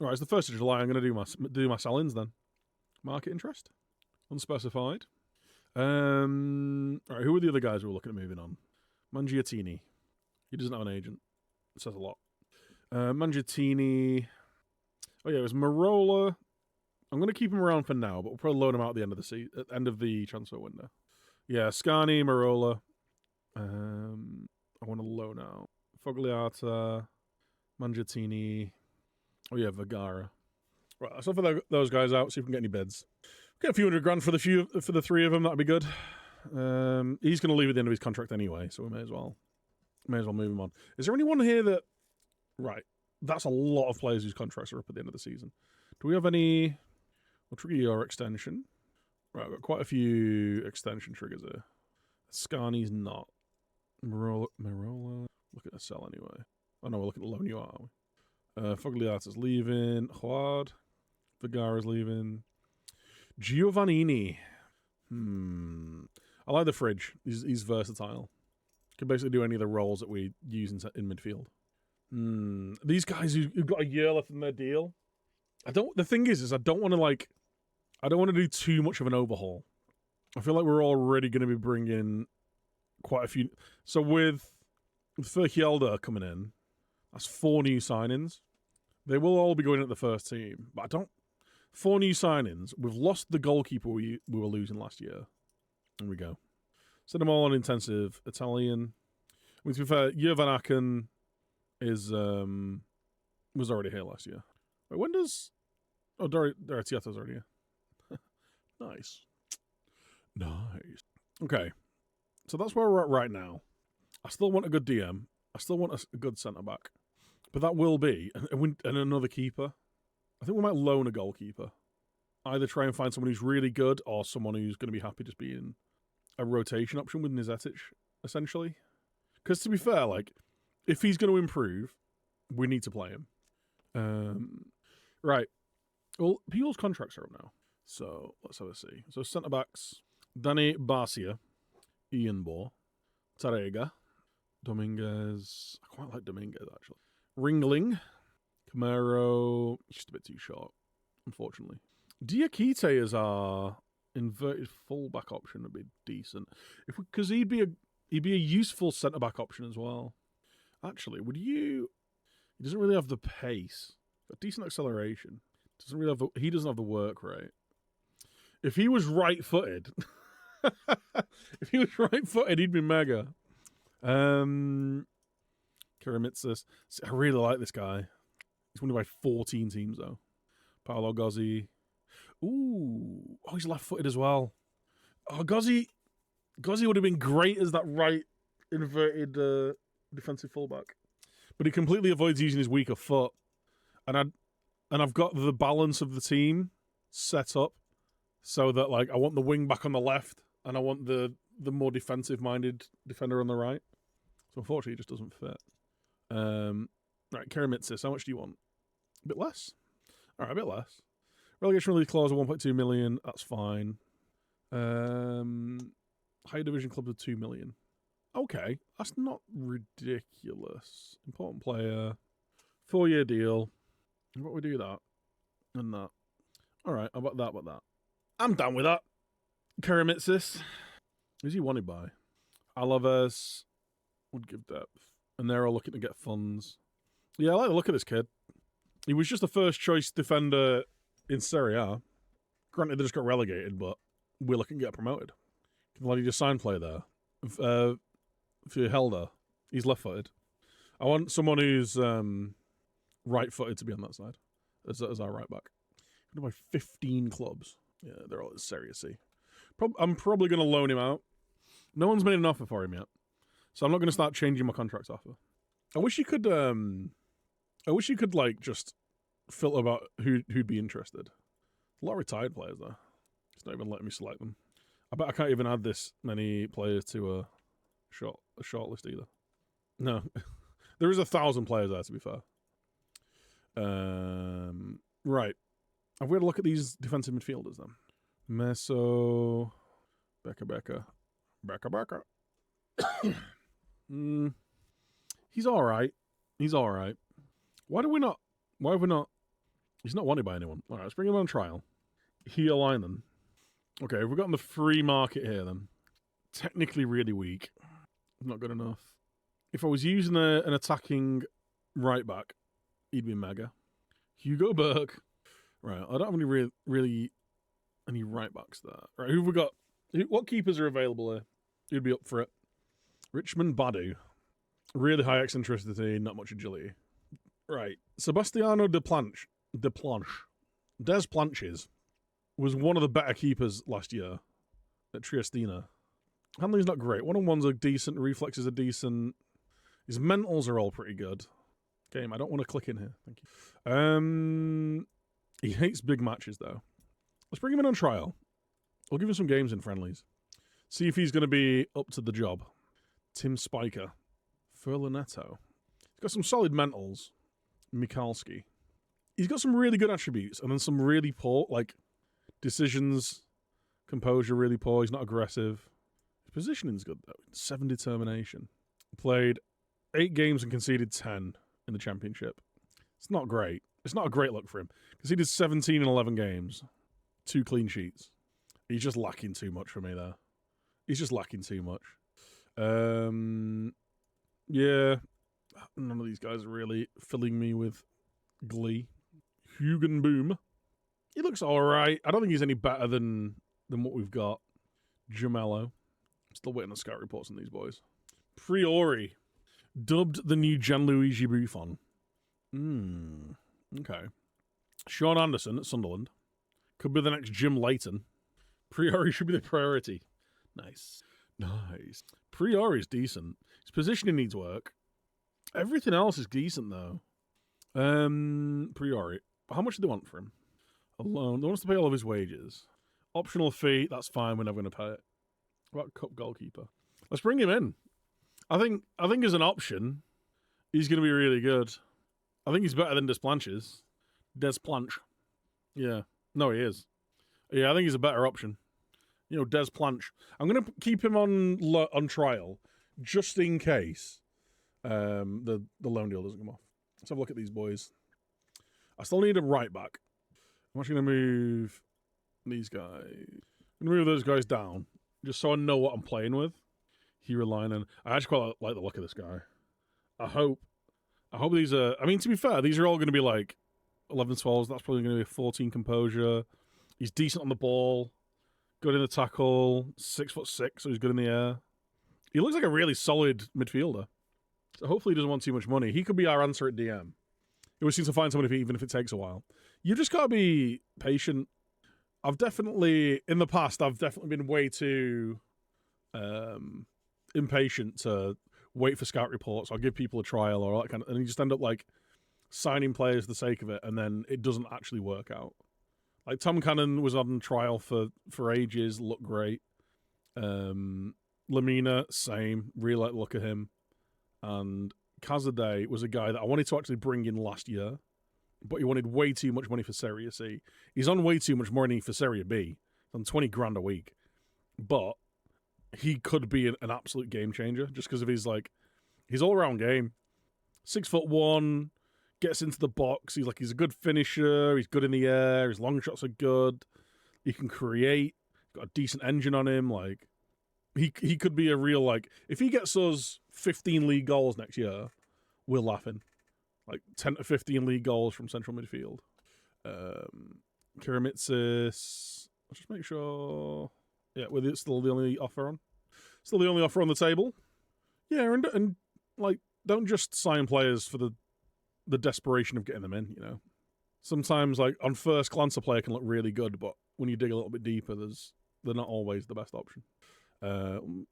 Right, it's the 1st of July. I'm gonna do my sell-ins then. Market interest, unspecified. All right, who are the other guys we're looking at moving on? Mangiatini. He doesn't have an agent. It says a lot. Mangiatini. Oh yeah, it was Marola. I'm going to keep him around for now, but we'll probably loan him out at the end of the transfer window. Yeah, Scani, Marola. I want to loan out Fogliata, Mangiatini. Oh yeah, Vergara. Right, let's offer those guys out. See if we can get any bids. Get a few $100 for the 3 of them. That'd be good. He's going to leave at the end of his contract anyway, so we may as well move him on. Is there anyone here that? Right, that's a lot of players whose contracts are up at the end of the season. Do we have any? We'll trigger your extension. Right, we've got quite a few extension triggers here. Scani's not. Marola. Look at the sell anyway. Oh no, we're looking at loan you out, are we? Fogliata's leaving. Huard. Vergara's leaving. Giovannini. I like the fridge. He's versatile. Can basically do any of the roles that we use in midfield. These guys who've got a year left in their deal. The thing is I don't want to do too much of an overhaul. I feel like we're already going to be bringing quite a few. So with Furchielda coming in, that's 4 new signings. They will all be going at the first team, but 4 new signings. We've lost the goalkeeper we were losing last year. There we go. Send them all on intensive Italian. I mean, to be fair, Van Aken was already here last year. Wait, when does... Oh, Doratiato's already here. Nice. Okay. So that's where we're at right now. I still want a good DM. I still want a good centre-back. But that will be, and another keeper. I think we might loan a goalkeeper. Either try and find someone who's really good or someone who's going to be happy just being a rotation option with Nizetic, essentially. Because to be fair, like, if he's going to improve, we need to play him. Right. Well, people's contracts are up now. So, let's have a see. So, centre-backs, Danny Barcia, Ian Bohr, Tarega, Dominguez. I quite like Dominguez, actually. Ringling, Camaro, just a bit too short, unfortunately. Diakite as our inverted fullback option would be decent, because he'd be a useful centre back option as well. Actually, he doesn't really have the pace, but decent acceleration. He doesn't have the work rate. If he was right-footed, he'd be mega. Karamitsis. I really like this guy. He's won by 14 teams, though. Paolo Gozzi. Ooh. Oh, he's left-footed as well. Oh, Gozzi would have been great as that right inverted defensive fullback. But he completely avoids using his weaker foot. And I've got the balance of the team set up so that, like, I want the wing back on the left and I want the more defensive-minded defender on the right. So unfortunately, it just doesn't fit. Right, Karamitsis, how much do you want? A bit less? All right, a bit less. Relegation release clause of 1.2 million, that's fine. Higher division clubs of 2 million. Okay, that's not ridiculous. Important player. 4-year deal. What we do that? And that. All right, how about that? I'm down with that. Karamitsis. Who's he wanted by? Alaves would give depth. And they're all looking to get funds. Yeah, I like the look of this kid. He was just the first choice defender in Serie A. Granted, they just got relegated, but we're looking to get promoted. Can let you just sign play there. For Helder, he's left-footed. I want someone who's right-footed to be on that side as our right back. We're by 15 clubs. Yeah, they're all in Serie C. I'm probably going to loan him out. No one's made an offer for him yet. So I'm not going to start changing my contract offer. I wish you could like just filter about who'd be interested. A lot of retired players though. It's not even letting me select them. I bet I can't even add this many players to a short list either. No, there is 1,000 players there to be fair. Right. Have we had a look at these defensive midfielders then? Meso, Becca. He's all right. Why have we not? He's not wanted by anyone. All right, let's bring him on trial. Align them. Okay, we've got on the free market here then. Technically really weak. Not good enough. If I was using an attacking right back, he'd be mega. Hugo Burke. Right, I don't have any really any right backs there. Right, who've we got? What keepers are available here? Who'd be up for it? Richmond Badu. Really high eccentricity, not much agility. Right. Sebastiano Des Planches was one of the better keepers last year at Triestina. Handling's not great. One-on-ones are decent. Reflexes are decent. His mentals are all pretty good. Game, I don't want to click in here. Thank you. He hates big matches, though. Let's bring him in on trial. We'll give him some games in friendlies. See if he's going to be up to the job. Tim Spiker. Furlanetto. He's got some solid mentals. Mikalski. He's got some really good attributes and then some really poor, like, decisions, composure really poor. He's not aggressive. His positioning's good, though. 7 determination. Played 8 games and conceded 10 in the championship. It's not great. It's not a great look for him. Conceded 17 in 11 games. 2 clean sheets. He's just lacking too much for me there. He's just lacking too much. Yeah. None of these guys are really filling me with glee. Hugen Boom. He looks alright. I don't think he's any better than what we've got. Jamello. Still waiting on scout reports on these boys. Priori. Dubbed the new Gianluigi Buffon. Okay. Sean Anderson at Sunderland. Could be the next Jim Leighton. Priori should be the priority. Nice. Nice. Priori's decent. His positioning needs work. Everything else is decent, though. Priori. How much do they want for him? Alone. They want us to pay all of his wages. Optional fee. That's fine. We're never going to pay it. What about cup goalkeeper? Let's bring him in. I think as an option, he's going to be really good. I think he's better than Desplanches. Desplanche. Yeah. No, he is. Yeah, I think he's a better option. You know, Des Planche. I'm going to keep him on trial just in case the loan deal doesn't come off. Let's have a look at these boys. I still need a right back. I'm actually going to move these guys. I'm going to move those guys down just so I know what I'm playing with. Hero-Linen. I actually quite like the look of this guy. I hope these are... I mean, to be fair, these are all going to be like 11 12s. That's probably going to be a 14 composure. He's decent on the ball. Good in the tackle. 6'6", so he's good in the air. He looks like a really solid midfielder. So hopefully he doesn't want too much money. He could be our answer at DM. He always seems to find someone even if it takes a while. You just got to be patient. In the past, I've definitely been way too impatient to wait for scout reports or give people a trial or all that kind of, and you just end up like signing players for the sake of it, and then it doesn't actually work out. Like Tom Cannon was on trial for ages, looked great. Lamina, same, really like the look of him. And Kazadeh was a guy that I wanted to actually bring in last year, but he wanted way too much money for Serie C. He's on way too much money for Serie B. He's on 20 grand a week. But he could be an absolute game changer just because of his all-around game. 6'1", gets into the box. He's a good finisher. He's good in the air. His long shots are good. He can create. Got a decent engine on him. Like he could be a real if he gets us 15 league goals next year, we're laughing. Like 10 to 15 league goals from central midfield. Karamitsis. Let's just make sure. Yeah, it's still the only offer on. Still the only offer on the table. Yeah, and don't just sign players for the desperation of getting them in, you know. Sometimes, on first glance, a player can look really good, but when you dig a little bit deeper, they're not always the best option.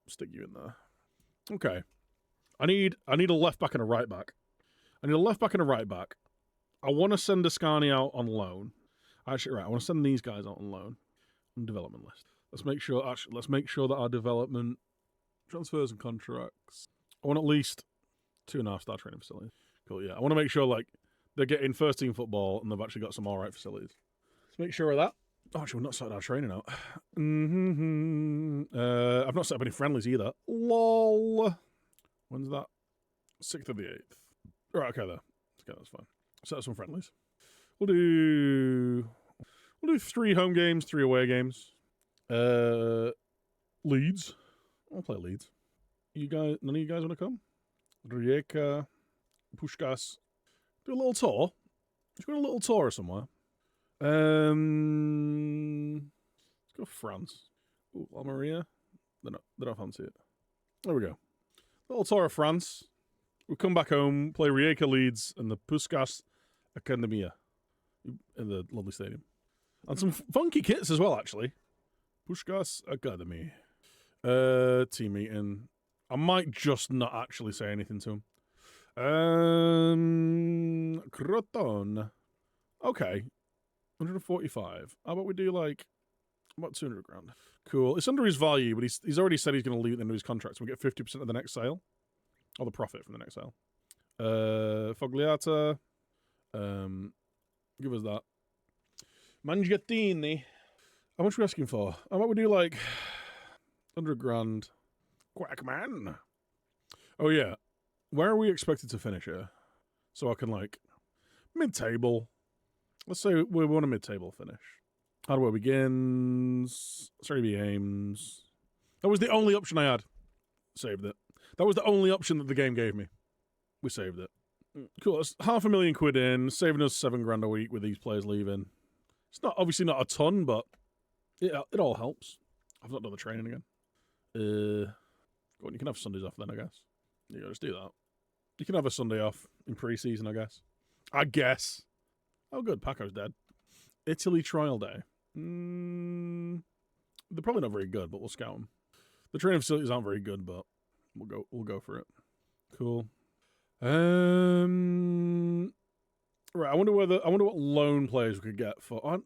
Stick you in there. Okay. I need a left back and a right back. I need a left back and a right back. I want to send Ascani out on loan. Actually, right, I want to send these guys out on loan. On development list. Let's make sure that our development transfers and contracts. I want at least 2.5-star training facilities. Cool, yeah. I want to make sure they're getting first team football and they've actually got some alright facilities. Let's make sure of that. Oh, actually, we're not starting our training out. I've not set up any friendlies either. LOL. When's that? 6th of the 8th. Right, okay, there. Okay, that's fine. Set up some friendlies. We'll do 3 home games, 3 away games. Leeds. I'll play Leeds. None of you guys want to come? Rijeka, Puskás. Do a little tour. Let's go on a little tour somewhere. Let's go France. Ooh, Almeria. They don't fancy it. There we go. Little tour of France. We'll come back home, play Rijeka, Leeds, and the Puskás Academia in the lovely stadium. And some funky kits as well, actually. Puskás Academy. Team meeting. I might just not actually say anything to him. Croton. Okay. 145. How about we do about 200 grand? Cool. It's under his value, but he's already said he's going to leave at the end of his contract, so we get 50% of the next sale. Or the profit from the next sale. Fogliata. Give us that. Mangiatini. How much are we asking for? How about we do 100 grand? Quackman. Oh yeah. Where are we expected to finish here? So I can mid-table. Let's say we want a mid-table finish. How do I begins? Serie B aims. That was the only option I had. Saved it. That was the only option that the game gave me. We saved it. Cool. That's £500,000 in, saving us 7 grand a week with these players leaving. It's obviously not a ton, but it all helps. I've not done the training again. Go on, you can have Sundays off then, I guess. You gotta just do that. You can have a Sunday off in pre-season, I guess. Oh, good. Paco's dead. Italy trial day. They're probably not very good, but we'll scout them. The training facilities aren't very good, but we'll go for it. Cool. Right, I wonder what loan players we could get for.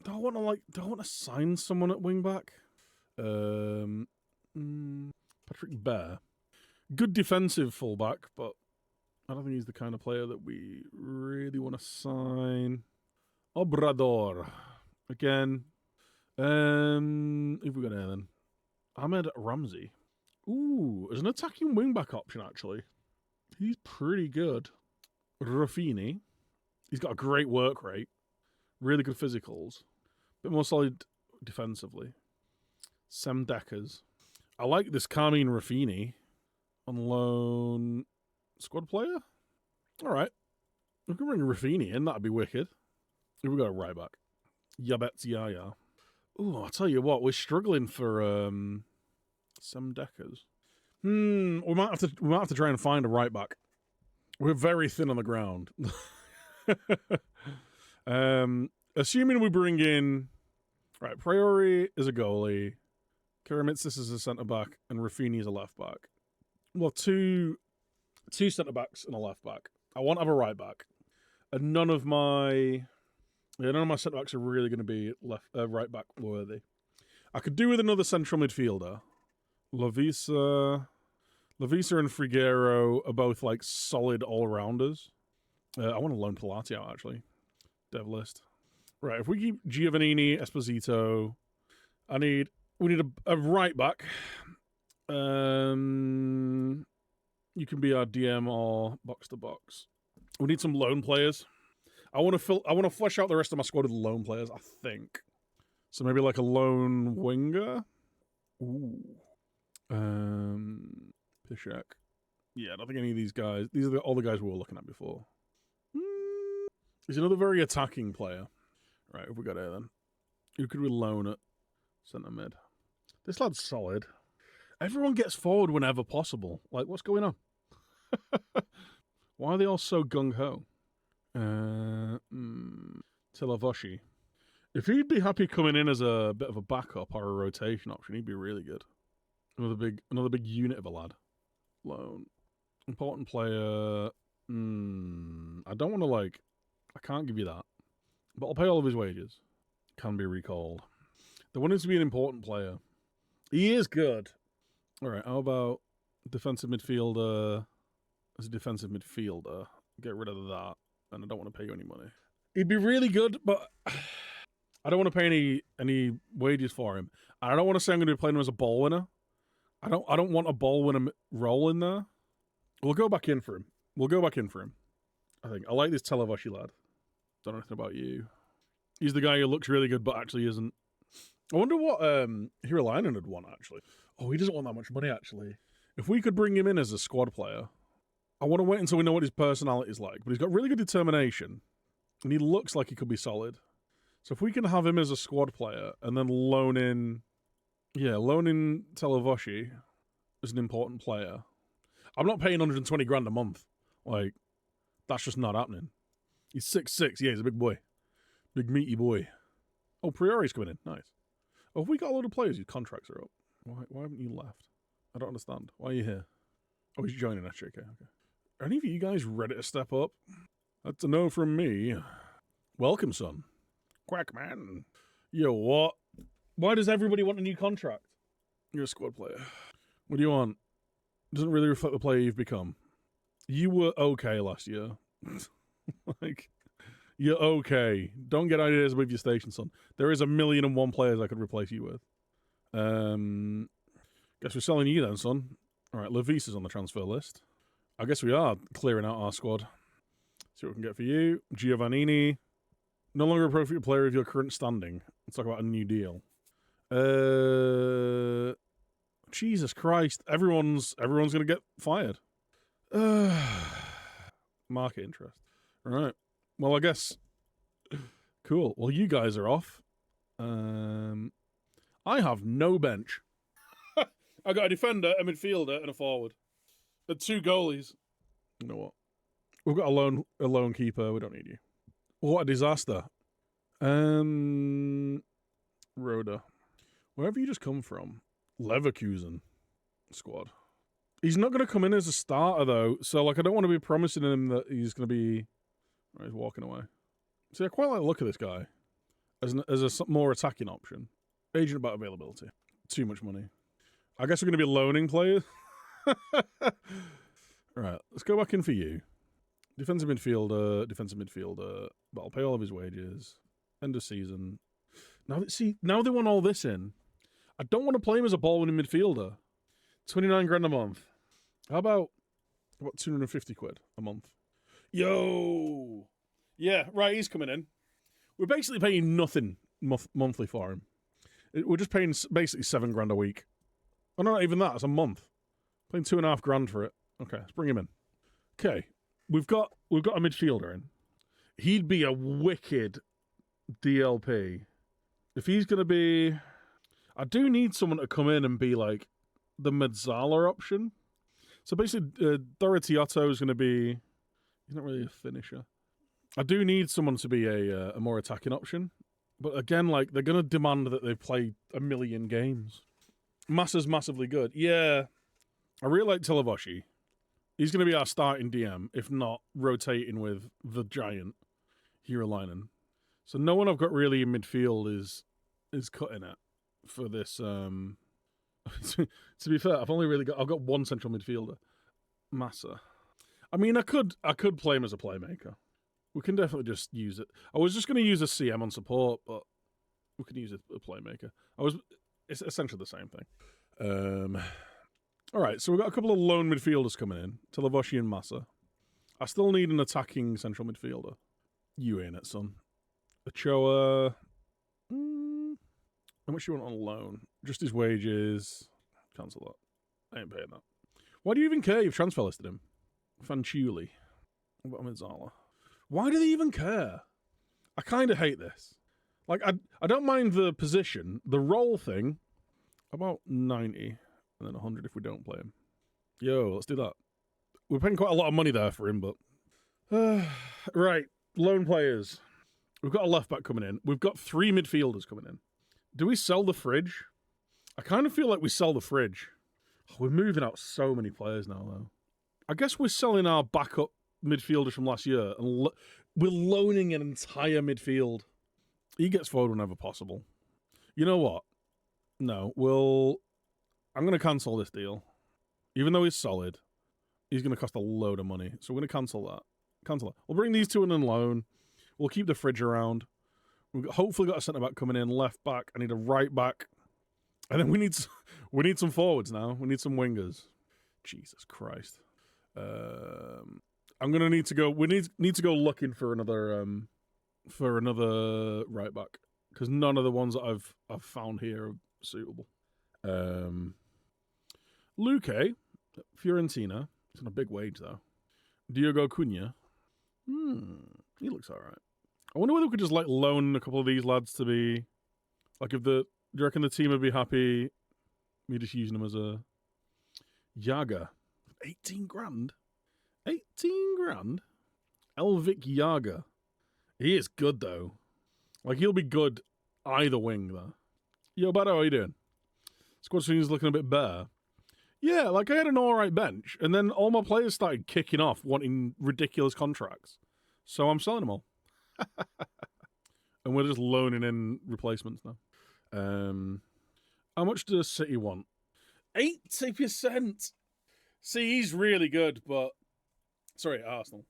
Do I want to sign someone at wingback? Patrick Bear, good defensive fullback, but I don't think he's the kind of player that we really want to sign. Obrador again. If we got there then, Ahmed Ramsey. Ooh, there's an attacking wingback option actually. He's pretty good. Ruffini. He's got a great work rate. Really good physicals. Bit more solid defensively. Sam Deckers. I like this Carmine Ruffini on loan squad player. All right. We can bring Ruffini in. That'd be wicked. If we got a right back. Yabets Yaya. Ooh, I'll tell you what. We're struggling for Sam Deckers. We might have to try and find a right back. We're very thin on the ground. Assuming we bring in right, Priori is a goalie, Karamitsis is a centre back, and Ruffini is a left back. Well, two centre backs and a left back. I want to have a right back, and none of my centre backs are really going to be right back worthy. I could do with another central midfielder. Lavisa and Figueroa are both like solid all-rounders. I want to loan Pilati out, actually. Dev list. Right, if we keep Giovannini, Esposito, we need a right back. You can be our DM or box to box. We need some loan players. I want to flesh out the rest of my squad with loan players, I think. So maybe like a lone winger. Ooh. Pishak. Yeah, I don't think any of these guys. These are all the guys we were looking at before. He's another very attacking player. Right, if we got here then. Who could we loan at centre mid? This lad's solid. Everyone gets forward whenever possible. Like, what's going on? Why are they all so gung-ho? Tilavoshi. If he'd be happy coming in as a bit of a backup or a rotation option, he'd be really good. Another big unit of a lad. Loan. Important player. I don't want to I can't give you that. But I'll pay all of his wages. Can be recalled. They want him to be an important player. He is good. Alright, how about defensive midfielder as a defensive midfielder? Get rid of that. And I don't want to pay you any money. He'd be really good, but I don't want to pay any wages for him. And I don't want to say I'm going to be playing him as a ball winner. I don't want a ball winner role in there. We'll go back in for him. I think. I like this Telavashi lad. Don't know anything about you. He's the guy who looks really good but actually isn't. I wonder what Hiralainen would want, actually. Oh, he doesn't want that much money, actually. If we could bring him in as a squad player, I want to wait until we know what his personality is like. But he's got really good determination, and he looks like he could be solid. So if we can have him as a squad player and then loan in Telavoshi as an important player. I'm not paying 120 grand a month. That's just not happening. He's 6'6". Yeah, he's a big boy. Big meaty boy. Oh, Priori's coming in. Nice. Oh, have we got a load of players whose contracts are up? Why haven't you left? I don't understand. Why are you here? Oh, he's joining us. Okay. Are any of you guys ready to step up? That's a no from me. Welcome, son. Quack, man. Yo, what? Why does everybody want a new contract? You're a squad player. What do you want? Doesn't really reflect the player you've become. You were okay last year. You're okay. Don't get ideas above your station, son. There is 1,000,001 players I could replace you with. Guess we're selling you then, son. All right, Levis is on the transfer list. I guess we are clearing out our squad. See what we can get for you. Giovannini. No longer appropriate player of your current standing. Let's talk about a new deal. Jesus Christ. Everyone's going to get fired. Market interest. All right. Well, I guess. Cool. Well, you guys are off. I have no bench. I got a defender, a midfielder, and a forward. And 2 goalies. You know what? We've got a lone keeper. We don't need you. What a disaster. Rhoda. Wherever you just come from, Leverkusen squad. He's not going to come in as a starter, though. So, like, I don't want to be promising him that he's going to be... Right, he's walking away. See, I quite like the look of this guy as a more attacking option. Agent about availability. Too much money. I guess we're going to be loaning players. Right, let's go back in for you. Defensive midfielder. But I'll pay all of his wages. End of season. Now they want all this in. I don't want to play him as a ball-winning midfielder. 29 grand a month. How about 250 quid a month? Yo! Yeah, right, he's coming in. We're basically paying nothing monthly for him. We're just paying basically 7 grand a week. Oh, not even that, it's a month. Paying 2.5 grand for it. Okay, let's bring him in. Okay, we've got a midfielder in. He'd be a wicked DLP. If he's going to be... I do need someone to come in and be like the Mezzala option. So basically, Dorothy-Otto is going to be... He's not really a finisher. I do need someone to be a more attacking option. But again, like, they're going to demand that they play 1 million games. Massa's massively good. Yeah, I really like Televoshi. He's going to be our starting DM, if not rotating with the giant Hiralainen. So no one I've got really in midfield is cutting it for this. To be fair, I've got one central midfielder, Massa. I mean, I could play him as a playmaker. We can definitely just use it. I was just going to use a CM on support, but we can use a playmaker. It's essentially the same thing. All right, so we've got a couple of lone midfielders coming in, Televoshi and Massa. I still need an attacking central midfielder. You ain't it, son. Ochoa. How much do you want on loan? Just his wages. Cancel that. I ain't paying that. Why do you even care? You've transfer listed him. Fanciulli. What about Mezzala? Why do they even care? I kind of hate this. Like, I don't mind the position. The role thing, about 90, and then 100 if we don't play him. Yo, let's do that. We're paying quite a lot of money there for him, but... right, lone players. We've got a left-back coming in. We've got 3 midfielders coming in. Do we sell the fridge? I kind of feel like we sell the fridge. Oh, we're moving out so many players now, though. I guess we're selling our backup midfielders from last year, and we're loaning an entire midfield. He gets forward whenever possible. You know what? No, I'm going to cancel this deal. Even though he's solid, he's going to cost a load of money. So we're going to cancel that. We'll bring these two in on loan. We'll keep the fridge around. We've hopefully got a centre-back coming in, left-back. I need a right-back. And then we need some forwards now. We need some wingers. Jesus Christ. I'm going to need to go... We need to go looking for another right-back. Because none of the ones that I've found here are suitable. Luque, Fiorentina. It's on a big wage, though. Diogo Cunha. He looks all right. I wonder whether we could just, like, loan a couple of these lads to be... Like, do you reckon the team would be happy me just using them as a... Yaga. 18 grand? 18 grand? Elvik Yaga. He is good, though. Like, he'll be good either wing, though. Yo, Bado, how you doing? Squad swing's looking a bit better. Yeah, like, I had an alright bench, and then all my players started kicking off, wanting ridiculous contracts. So I'm selling them all. And we're just loaning in replacements now. How much does City want? 80%! See, he's really good, but... Sorry, Arsenal.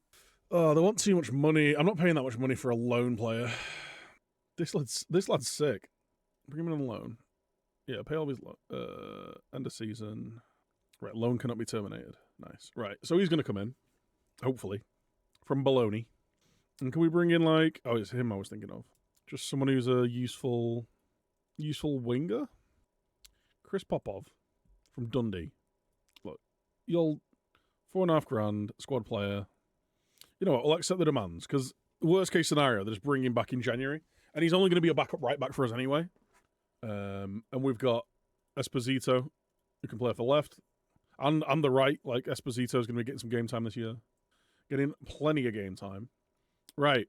Oh, they want too much money. I'm not paying that much money for a loan player. This lad's sick. Bring him in on loan. Yeah, pay all his loan. End of season. Right, loan cannot be terminated. Nice. Right, so he's going to come in. Hopefully. From Bologna. And can we bring in, like... Oh, it's him I was thinking of. Just someone who's a useful winger? Chris Popov. From Dundee. Look, you'll... 4.5 grand, squad player. You know what, we'll accept the demands, because worst case scenario, they just bring him back in January. And he's only going to be a backup right back for us anyway. And we've got Esposito, who can play off the left. And the right, like, Esposito is going to be getting some game time this year. Getting plenty of game time. Right.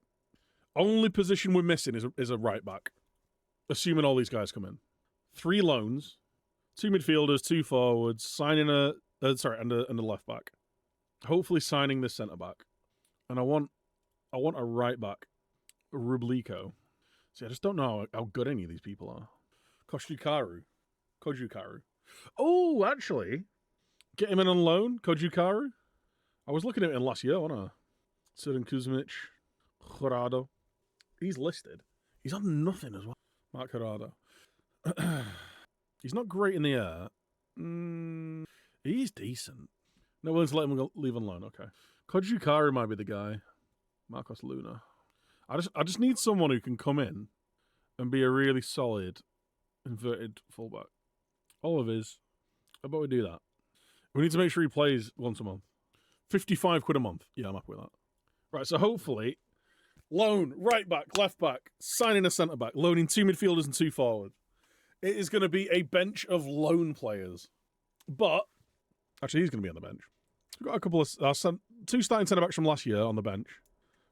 Only position we're missing is a right back. Assuming all these guys come in. 3 loans. 2 midfielders, 2 forwards, signing and a left back. Hopefully signing this centre back. And I want a right back, Rublico. See, I just don't know how good any of these people are. Kojukaru. Oh, actually, get him in on loan, Kojukaru. I was looking at him last year, wasn't I? Sirin Kuzmic, Jurado. He's listed. He's on nothing as well. Mark Jurado. He's not great in the air. He's decent. No willing to let him leave on loan. Okay. Kojukaru might be the guy. Marcos Luna. I just need someone who can come in and be a really solid inverted fullback. All of his. How about we do that? We need to make sure he plays once a month. 55 quid a month. Yeah, I'm happy with that. Right, so hopefully, loan, right back, left back, signing a centre back, loaning 2 midfielders and 2 forwards. It is going to be a bench of loan players. But, actually, he's going to be on the bench. We've got a couple of 2 starting centre backs from last year on the bench.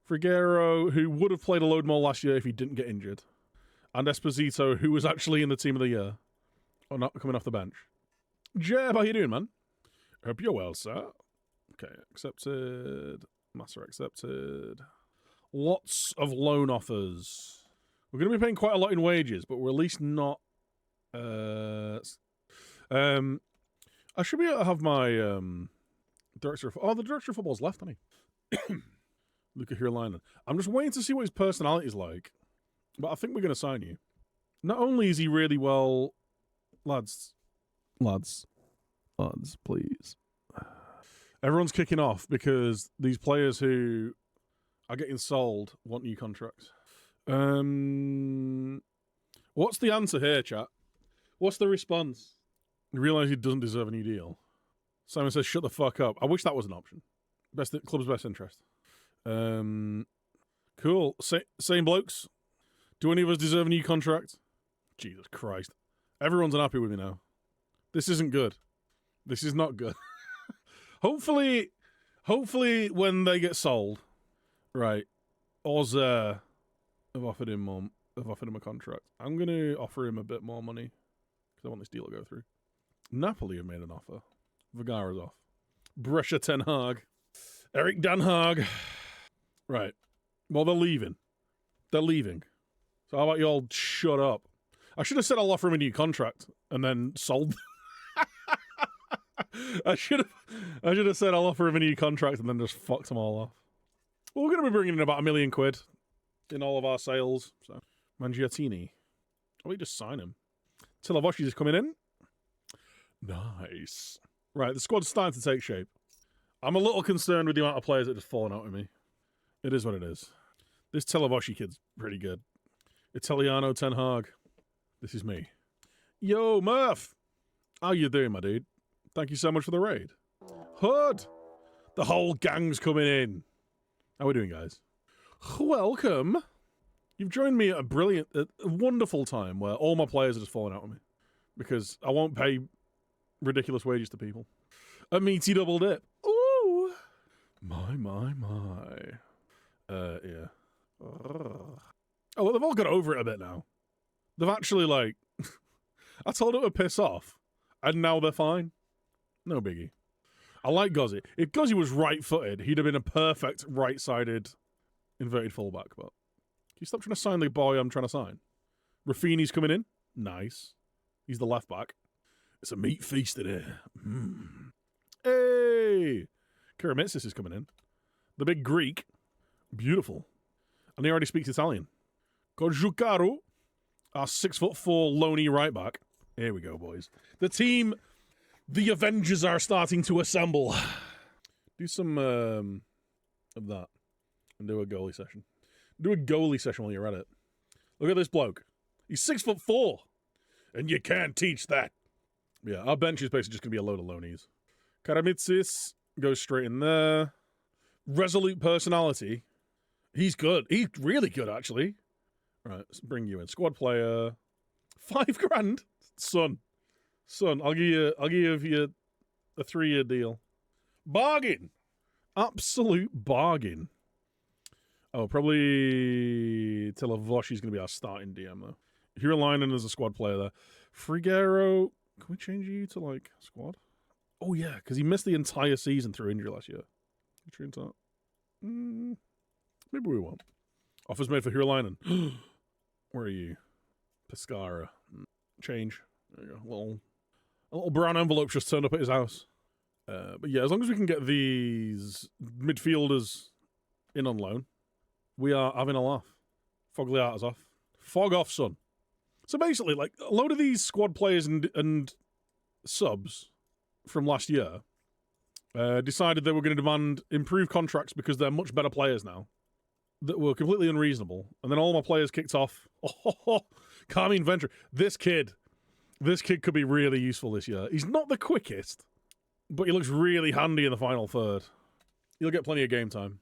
Figueroa, who would have played a load more last year if he didn't get injured. And Esposito, who was actually in the team of the year. Or not coming off the bench. Jeb, how you doing, man? Hope you're well, sir. Okay, accepted. Master accepted. Lots of loan offers. We're going to be paying quite a lot in wages, but we're at least not... I should be able to have my director of... Oh, the director of football's left, hasn't he? Luca Hirlainen. I'm just waiting to see what his personality's like. But I think we're going to sign you. Not only is he really well... Lads, please. Everyone's kicking off because these players who are getting sold want new contracts. What's the answer here, chat? What's the response? You realise he doesn't deserve a new deal. Simon says, shut the fuck up. I wish that was an option. Club's best interest. Cool. Same blokes. Do any of us deserve a new contract? Jesus Christ. Everyone's unhappy with me now. This isn't good. This is not good. Hopefully when they get sold, right, Oz have offered him a contract. I'm going to offer him a bit more money because I want this deal to go through. Napoli have made an offer. Vergara's off. Brescia Ten Hag. Eric Den Haag. Right. Well, they're leaving. So how about you all shut up? I should have said I'll offer him a new contract and then sold. I should have said I'll offer him a new contract and then just fucked them all off. Well, we're going to be bringing in about £1 million in all of our sales. So Mangiatini. Oh, we just sign him. Tilavoshi's is coming in. Nice. Right, the squad's starting to take shape. I'm a little concerned with the amount of players that are just falling out with me. It is what it is. This Telavoshi kid's pretty good. Italiano Ten Hag. This is me. Yo, Murph! How you doing, my dude? Thank you so much for the raid. Hood! The whole gang's coming in. How we doing, guys? Welcome! You've joined me at a wonderful time where all my players are just falling out with me. Because I won't pay ridiculous wages to people. A meaty double dip. Ooh! My. Yeah. Oh, well, they've all got over it a bit now. They've actually, like... I told them to piss off, and now they're fine. No biggie. I like Gozzi. If Gozzi was right-footed, he'd have been a perfect right-sided inverted fullback, but... Can you stop trying to sign the boy I'm trying to sign? Rafinha's coming in. Nice. He's the left-back. It's a meat feast in here. Hey! Karamitsis is coming in. The big Greek. Beautiful. And he already speaks Italian. Kojukaru, our 6'4" loney right back. Here we go, boys. The Avengers are starting to assemble. Do some of that and do a goalie session. Do a goalie session while you're at it. Look at this bloke. He's 6'4", and you can't teach that. Yeah, our bench is basically just going to be a load of lonies. Karamitsis goes straight in there. Resolute personality. He's good. He's really good, actually. Right, let's bring you in. Squad player. $5,000. Son, I'll give you a 3-year deal. Bargain. Absolute bargain. Oh, probably Tilavoshi's going to be our starting DM, though. Hirlainen is a squad player there. Friguero, Can we change you to, like, squad? Oh, yeah, because he missed the entire season through injury last year. Maybe we won't. Offers made for Hurulainen. Where are you? Pescara. Change. There you go. A little brown envelope just turned up at his house. But yeah, as long as we can get these midfielders in on loan, we are having a laugh. Fogliata's off. Fog off, son. So basically, like, a load of these squad players and subs from last year decided they were going to demand improved contracts because they're much better players now that were completely unreasonable. And then all my players kicked off. Carmine Ventre. This kid could be really useful this year. He's not the quickest, but he looks really handy in the final third. He'll get plenty of game time.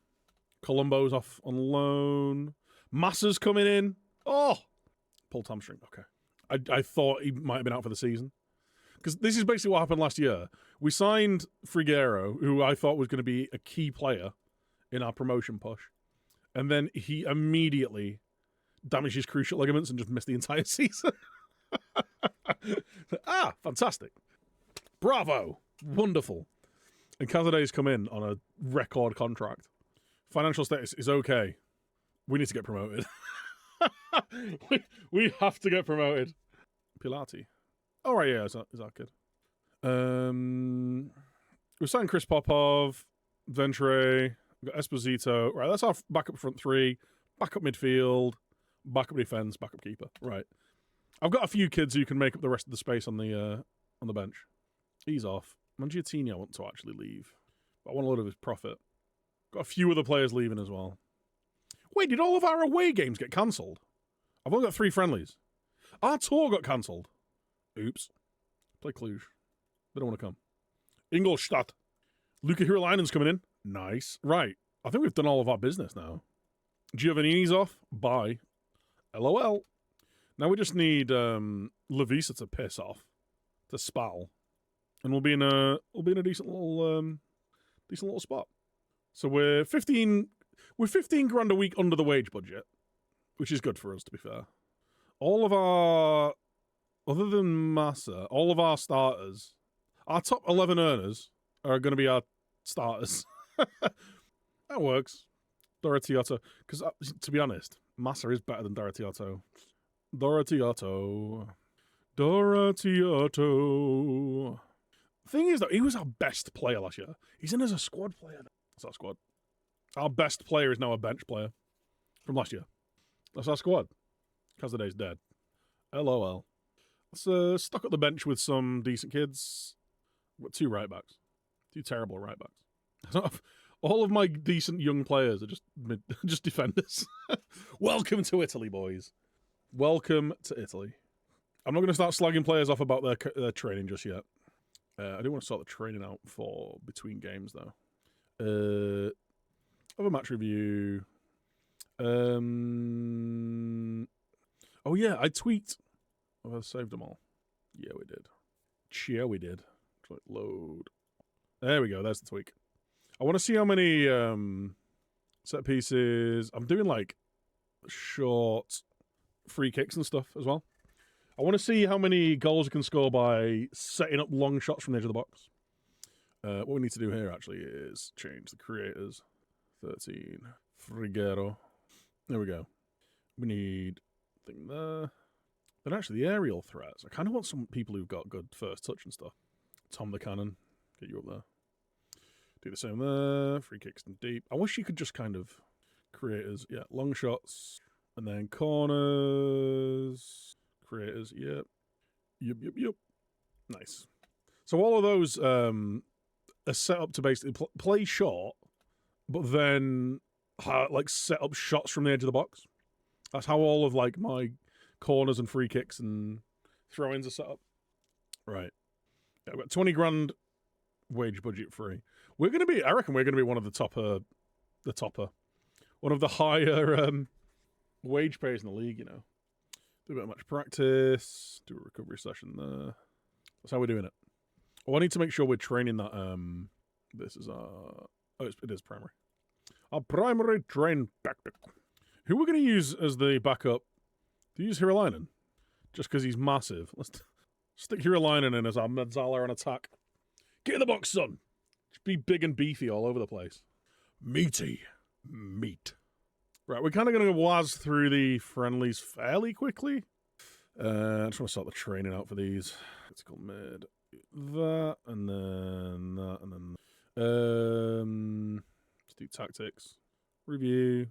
Colombo's off on loan. Massa's coming in. Oh! Pulled hamstring. Okay. I thought he might have been out for the season. Because this is basically what happened last year. We signed Friguero, who I thought was going to be a key player in our promotion push. And then he immediately damaged his cruciate ligaments and just missed the entire season. Fantastic. Bravo. Wonderful. And Cazade's come in on a record contract. Financial status is okay. We need to get promoted. we have to get promoted. Pilati. All right, yeah, is that good? We've signed Chris Popov, Ventre, we've got Esposito. Right, that's our backup front three, backup midfield, backup defense, backup keeper. Right. I've got a few kids who can make up the rest of the space on the bench. He's off. Mangiatini I want to actually leave. But I want a lot of his profit. Got a few other players leaving as well. Wait, did all of our away games get cancelled? I've only got 3 friendlies. Our tour got cancelled. Oops. Play Cluj. They don't want to come. Ingolstadt. Luca Hurulainen's coming in. Nice. Right. I think we've done all of our business now. Giovannini's off. Bye. LOL. Now we just need Lavisa to piss off. To spal. And we'll be in a decent little spot. So we're 15 grand a week under the wage budget, which is good for us, to be fair. All of our, other than Massa, all of our starters, our top 11 earners are going to be our starters. That works. Doratiotto. Because, to be honest, Massa is better than Doratiotto. Doratiotto. Thing is, though, he was our best player last year. He's in as a squad player. That's our squad. Our best player is now a bench player from last year. That's our squad. Cazade's dead. LOL. Let's stock up the bench with some decent kids. We've got 2 right backs. 2 terrible right backs. All of my decent young players are just defenders. Welcome to Italy, boys. Welcome to Italy. I'm not going to start slagging players off about their training just yet. I do want to sort the training out for between games, though. Have a match review. Oh, yeah, I tweaked. Have I saved them all? Yeah, we did. Yeah, we did. Load. There we go. There's the tweak. I want to see how many set pieces. I'm doing, like, short free kicks and stuff as well. I want to see how many goals you can score by setting up long shots from the edge of the box. What we need to do here, actually, is change the creators. 13. Friguero. There we go. We need thing there. But actually, the aerial threats. I kind of want some people who've got good first touch and stuff. Tom the Cannon. Get you up there. Do the same there. Free kicks and deep. I wish you could just kind of creators. Yeah, long shots. And then corners. Creators. Yep. Yep. Nice. So all of those are set up to basically play short, but then like set up shots from the edge of the box. That's how all of like my corners and free kicks and throw-ins are set up. Right. Yeah, I've got 20 grand wage budget free. I reckon we're going to be one of the topper. One of the higher wage payers in the league, you know. Do a bit of match practice, do a recovery session there. That's how we're doing it. Oh, I need to make sure we're training that. This is our. Oh, it is primary. Our primary train tactic. Who we're going to use as the backup? Do you use Hurulainen? Just because he's massive. Let's Stick your lining in as our Mezzala on attack. Get in the box, son. Just be big and beefy all over the place. Meaty. Meat. Right, we're kind of going to waz through the friendlies fairly quickly. I just want to start the training out for these. It's called mid. That, and then that, and then... let's do tactics. Review.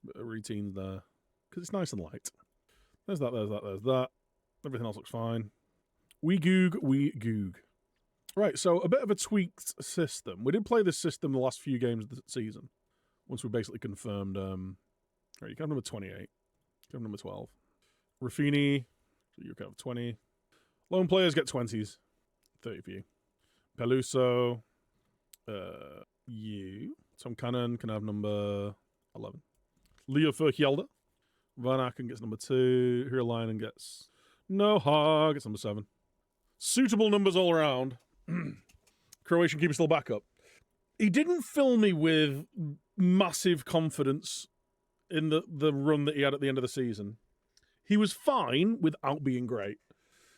Bit of routines there. Because it's nice and light. There's that, there's that, there's that. Everything else looks fine. We goog. Right, so a bit of a tweaked system. We did play this system the last few games of the season. Once we basically confirmed... right, you can have number 28. You can have number 12. Raffini, so you can have 20. Lone players get 20s. 30 for you. Peluso, you. Tom Cannon can have number 11. Leo Furkielda. Van Aken gets number 2. Hiralainen gets... Noha gets number 7. Suitable numbers all around. Croatian keeper still back up. He didn't fill me with massive confidence in the run that he had at the end of the season. He was fine without being great.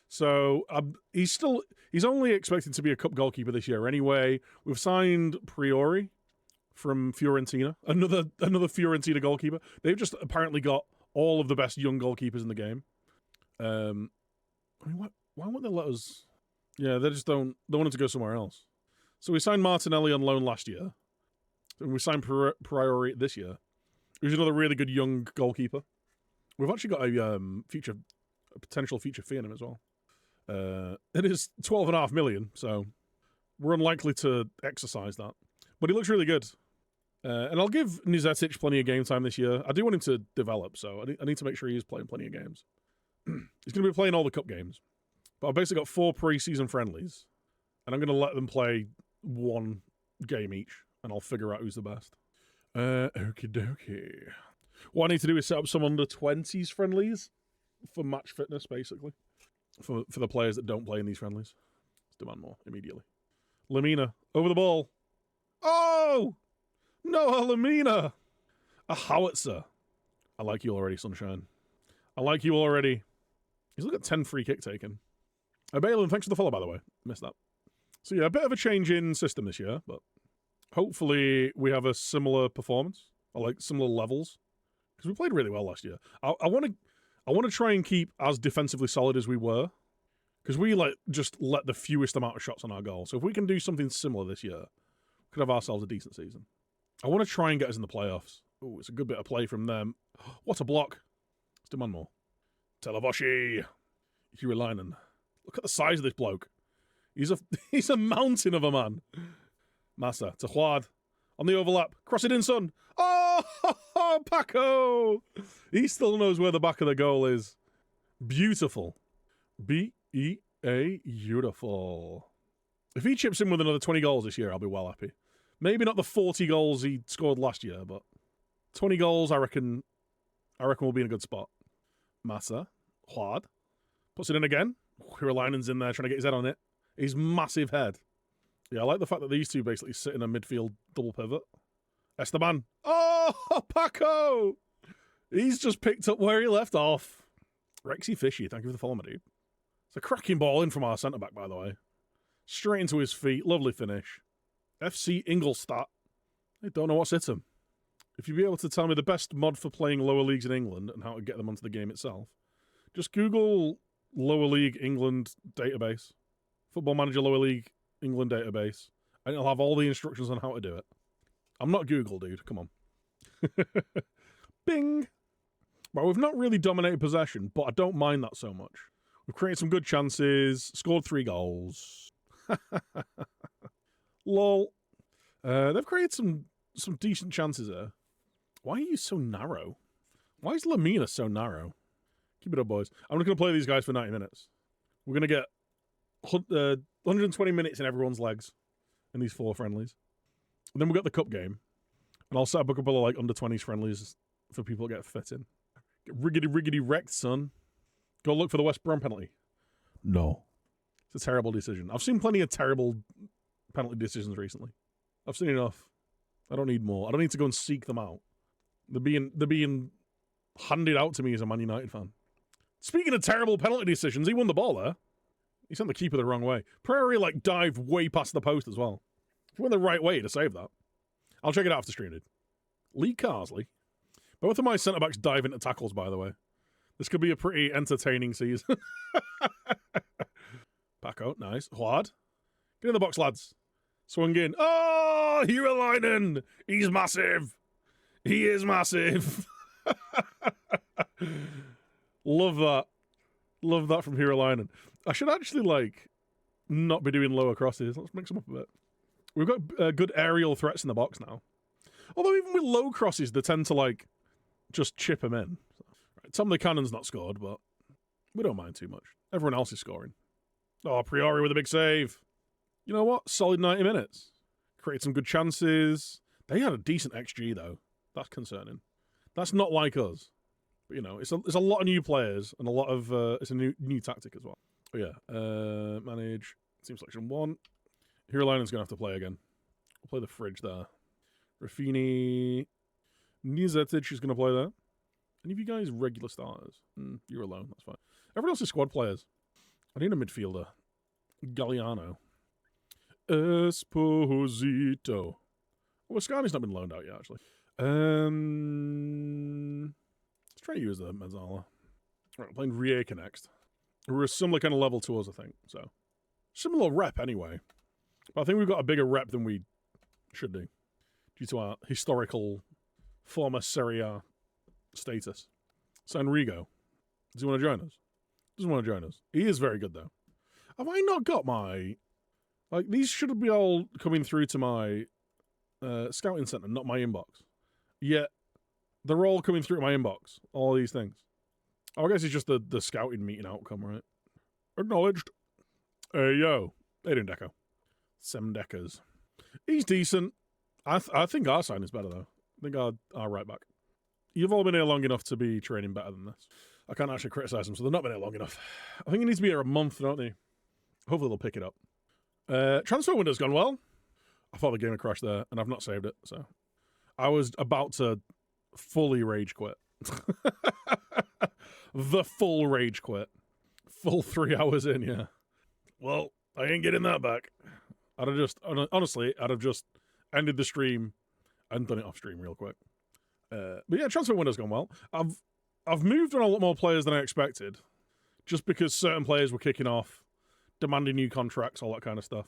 So he's only expected to be a cup goalkeeper this year anyway. We've signed Priori from Fiorentina, another Fiorentina goalkeeper. They've just apparently got all of the best young goalkeepers in the game. I mean, why won't they let us? Yeah, they just don't. They wanted to go somewhere else. So we signed Martinelli on loan last year, and we signed Priori this year. Who's another really good young goalkeeper. We've actually got a potential future fee in him as well. It is 12.5 million, so we're unlikely to exercise that. But he looks really good. And I'll give Nizetic plenty of game time this year. I do want him to develop, so I need to make sure he's playing plenty of games. He's going to be playing all the cup games. But I've basically got 4 pre-season friendlies, and I'm going to let them play 1 game each, and I'll figure out who's the best. Okie dokie. What I need to do is set up some under-20s friendlies for match fitness, basically. For the players that don't play in these friendlies. Let's demand more immediately. Lamina, over the ball. Oh! Noah Lamina! A howitzer. I like you already, Sunshine. I like you already. He's look at 10 free kick taken. Balin, thanks for the follow, by the way. Missed that. So yeah, a bit of a change in system this year, but hopefully we have a similar performance, or like similar levels, because we played really well last year. I want to try and keep as defensively solid as we were, because we just let the fewest amount of shots on our goal. So if we can do something similar this year, we could have ourselves a decent season. I want to try and get us in the playoffs. Oh, it's a good bit of play from them. What a block. Let's demand more. Telavoshi. Hiralainen. Look at the size of this bloke. He's a mountain of a man. Massa to Huad. On the overlap. Cross it in, son. Oh, Paco. He still knows where the back of the goal is. Beautiful. B-E-A, beautiful. If he chips in with another 20 goals this year, I'll be well happy. Maybe not the 40 goals he scored last year, but 20 goals, I reckon we'll be in a good spot. Massa. Huad. Puts it in again. Hiralainen's in there trying to get his head on it. His massive head. Yeah, I like the fact that these two basically sit in a midfield double pivot. Esteban. Oh, Paco! He's just picked up where he left off. Rexy Fishy, thank you for the follow, my dude. It's a cracking ball in from our centre-back, by the way. Straight into his feet. Lovely finish. FC Ingolstadt. I don't know what's hit him. If you'd be able to tell me the best mod for playing lower leagues in England and how to get them onto the game itself, just Google Lower League England database. Football Manager Lower League England database. And it'll have all the instructions on how to do it. I'm not Google, dude. Come on. Bing! Well, we've not really dominated possession, but I don't mind that so much. We've created some good chances, scored 3 goals. Lol. They've created some decent chances there. Why are you so narrow? Why is Lamina so narrow? Keep it up, boys. I'm not going to play these guys for 90 minutes. We're going to get 120 minutes in everyone's legs in these 4 friendlies. And then we've got the cup game. And I'll set up a couple of under-20s friendlies for people to get fit in. Get riggedy wrecked, son. Go look for the West Brom penalty. No. It's a terrible decision. I've seen plenty of terrible penalty decisions recently. I've seen enough. I don't need more. I don't need to go and seek them out. They're being handed out to me as a Man United fan. Speaking of terrible penalty decisions, he won the ball there. He sent the keeper the wrong way. Prairie, like, dived way past the post as well. He went the right way to save that. I'll check it out after stream, dude. Lee Carsley. Both of my centre-backs dive into tackles, by the way. This could be a pretty entertaining season. Paco, nice. Huard. Get in the box, lads. Swung in. Oh, Hiralainen! He's massive. He is massive. Love that. Love that from Hiralainen. I should actually, like, not be doing lower crosses. Let's mix them up a bit. We've got good aerial threats in the box now. Although even with low crosses, they tend to, like, just chip them in. Right, Tom the Cannon's not scored, but we don't mind too much. Everyone else is scoring. Oh, Priori with a big save. You know what? Solid 90 minutes. Created some good chances. They had a decent XG, though. That's concerning. That's not like us. But, you know, it's a lot of new players and a lot of... it's a new tactic as well. Oh, yeah. Manage. Team selection 1. Hiralainen's going to have to play again. We'll play the fridge there. Raffini. Nizetic is going to play there. Any of you guys regular starters? You're alone. That's fine. Everyone else is squad players. I need a midfielder. Galliano. Esposito. Oh, Ascani's not been loaned out yet, actually. Let's try to use the Mezzala. Right, we're playing Rijeka next. We're a similar kind of level to us, I think. So, similar rep anyway. But I think we've got a bigger rep than we should do. Due to our historical former Serie A status. Sanrigo. Does he want to join us? Doesn't want to join us. He is very good, though. Have I not got my... Like, these should be all coming through to my scouting center, not my inbox. Yet, they're all coming through to my inbox. All these things. Oh, I guess it's just the scouting meeting outcome, right? Acknowledged. Hey, yo. They didn't Deco. 7 Deckers. He's decent. I think our sign is better, though. I think our right back. You've all been here long enough to be training better than this. I can't actually criticise them, so they've not been here long enough. I think it needs to be here a month, don't they? Hopefully they'll pick it up. Transfer window's gone well. I thought the game had crashed there, and I've not saved it, so... I was about to fully rage quit. The full rage quit. Full 3 hours in, yeah. Well, I ain't getting that back. Honestly, I'd have just ended the stream and done it off stream real quick. But yeah, transfer window's gone well. I've moved on a lot more players than I expected, just because certain players were kicking off, demanding new contracts, all that kind of stuff.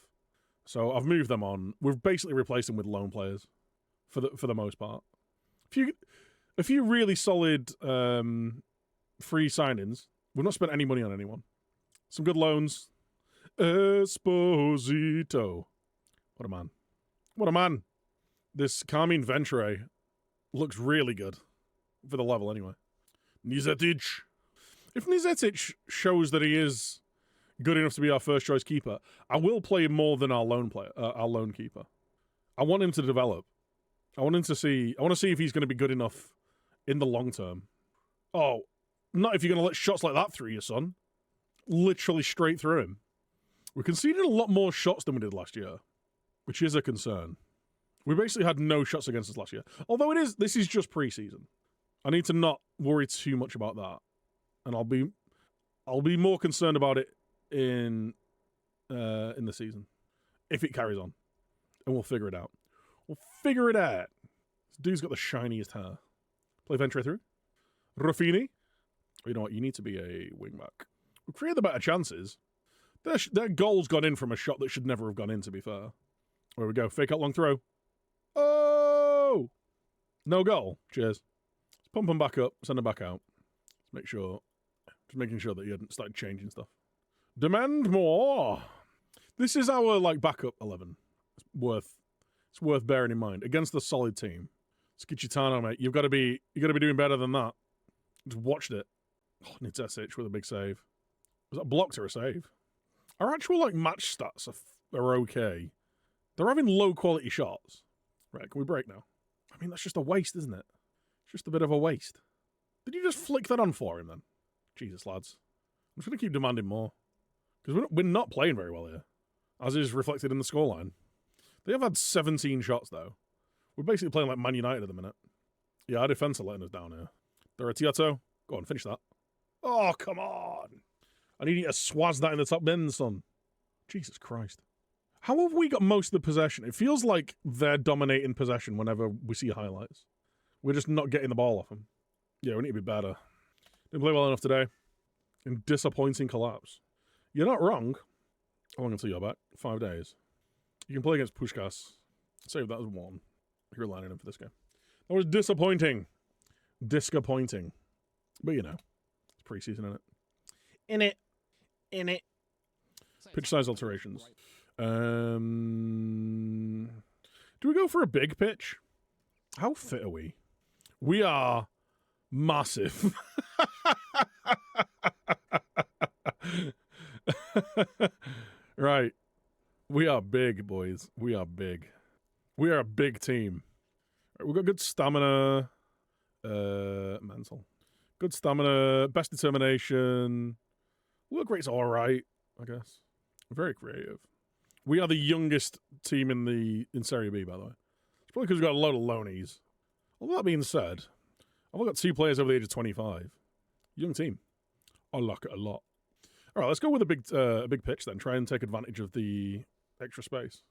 So I've moved them on. We've basically replaced them with loan players, for the most part. A few really solid free signings. We've not spent any money on anyone. Some good loans. Esposito. What a man. What a man. This Carmine Ventre looks really good. For the level, anyway. Nizetic. If Nizetic shows that he is good enough to be our first choice keeper, I will play him more than our lone keeper. I want him to develop. I want to see if he's going to be good enough in the long term. Oh, not if you're going to let shots like that through you, son. Literally straight through him. We conceded a lot more shots than we did last year, which is a concern. We basically had no shots against us last year. Although this is just pre-season. I need to not worry too much about that. And I'll be more concerned about it in the season. If it carries on. And we'll figure it out. We'll figure it out. This dude's got the shiniest hair. Play Ventre through. Raffini. Oh, you know what? You need to be a wingback. We've created the better chances. Their goal's gone in from a shot that should never have gone in, to be fair. There we go. Fake out long throw. Oh! No goal. Cheers. Let's pump them back up. Send them back out. Let's make sure. Just making sure that you hadn't started changing stuff. Demand more. This is our backup 11. It's worth bearing in mind against the solid team. Skitchitano, mate, you got to be doing better than that. Just watched it. Oh, Nitzesic with a big save. Was that blocked or a save? Our actual match stats are okay. They're having low quality shots. Right, can we break now? I mean, that's just a waste, isn't it? It's just a bit of a waste. Did you just flick that on for him then? Jesus, lads. I'm just going to keep demanding more. Because we're not playing very well here. As is reflected in the scoreline. They have had 17 shots, though. We're basically playing like Man United at the minute. Yeah, our defence are letting us down here. Doratiato. Go on, finish that. Oh, come on. I need you to swaz that in the top bin, son. Jesus Christ. How have we got most of the possession? It feels like they're dominating possession whenever we see highlights. We're just not getting the ball off them. Yeah, we need to be better. Didn't play well enough today. In disappointing collapse. You're not wrong. How long until you're back? 5 days. You can play against Pushkas. Save that as 1. You're lining him for this game. That was disappointing. Disappointing. But you know, it's preseason, isn't it? In it. Pitch size alterations. Do we go for a big pitch? How fit are we? We are massive. Right. We are big, boys. We are big. We are a big team. Right, we've got good stamina. Mental. Good stamina. Best determination. Work rate's alright, I guess. Very creative. We are the youngest team in Serie B, by the way. It's probably because we've got a load of loanies. All that being said, I've only got 2 players over the age of 25. Young team. I like it a lot. All right, let's go with a big pitch then. Try and take advantage of the extra space.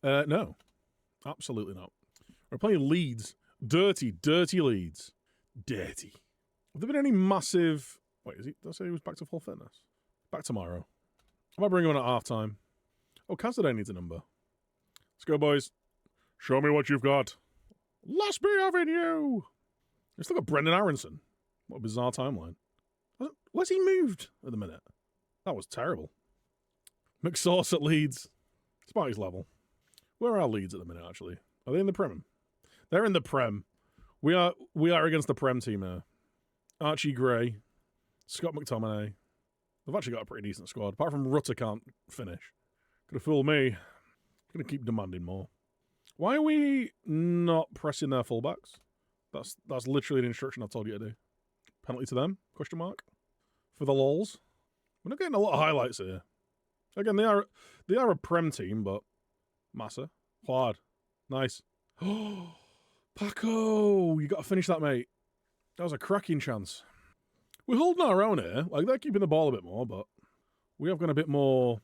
No. Absolutely not. We're playing Leeds. Dirty Leeds. Dirty. Have there been any massive... Wait, did I say he was back to full fitness? Back tomorrow. I might bring him on at half-time. Oh, Casadei needs a number. Let's go, boys. Show me what you've got. Let's be having you. We've still got Brendan Aronson. What a bizarre timeline. Where's he moved at the minute? That was terrible. McSauce at Leeds. It's about his level. Where are Leeds at the minute, actually? Are they in the Prem? They're in the Prem. We are against the Prem team here. Archie Gray. Scott McTominay. They've actually got a pretty decent squad. Apart from Rutter can't finish. Could have fooled me. Gonna keep demanding more. Why are we not pressing their fullbacks? That's literally an instruction I've told you to do. Penalty to them? Question mark. For the lols. We're not getting a lot of highlights here. Again, they are a Prem team, but Massa. Hard. Nice. Oh, Paco! You got to finish that, mate. That was a cracking chance. We're holding our own here. Like, they're keeping the ball a bit more, but we have gone a bit more...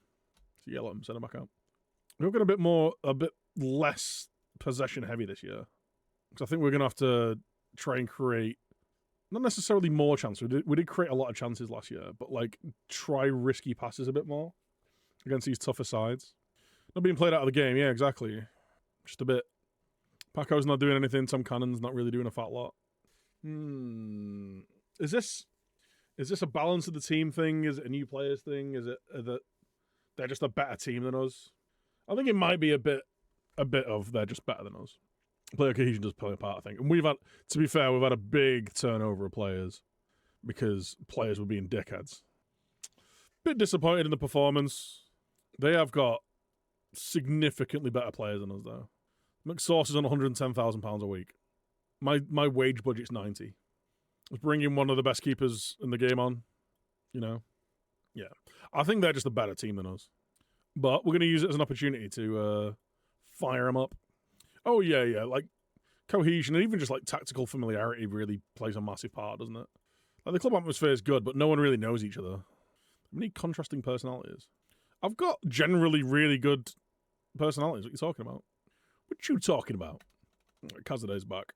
Yell at them, send them back out. We've got a bit less possession heavy this year. Because I think we're going to have to try and create, not necessarily more chances. We did create a lot of chances last year, but like try risky passes a bit more against these tougher sides. Not being played out of the game, yeah, exactly. Just a bit. Paco's not doing anything. Tom Cannon's not really doing a fat lot. Is this a balance of the team thing? Is it a new players thing? Is it that they're just a better team than us? I think it might be a bit of they're just better than us. Player cohesion does play a part, I think. And to be fair, we've had a big turnover of players because players were being dickheads. Bit disappointed in the performance. They have got significantly better players than us, though. McSauce is on £110,000 a week. My wage budget's 90. Let's bring in one of the best keepers in the game on. You know? Yeah. I think they're just a better team than us. But we're going to use it as an opportunity to fire them up. Oh, yeah. Like, cohesion and even just, like, tactical familiarity really plays a massive part, doesn't it? Like, the club atmosphere is good, but no one really knows each other. We need contrasting personalities. I've got generally really good personalities. What are you talking about? What you talking about? Kazaday's back.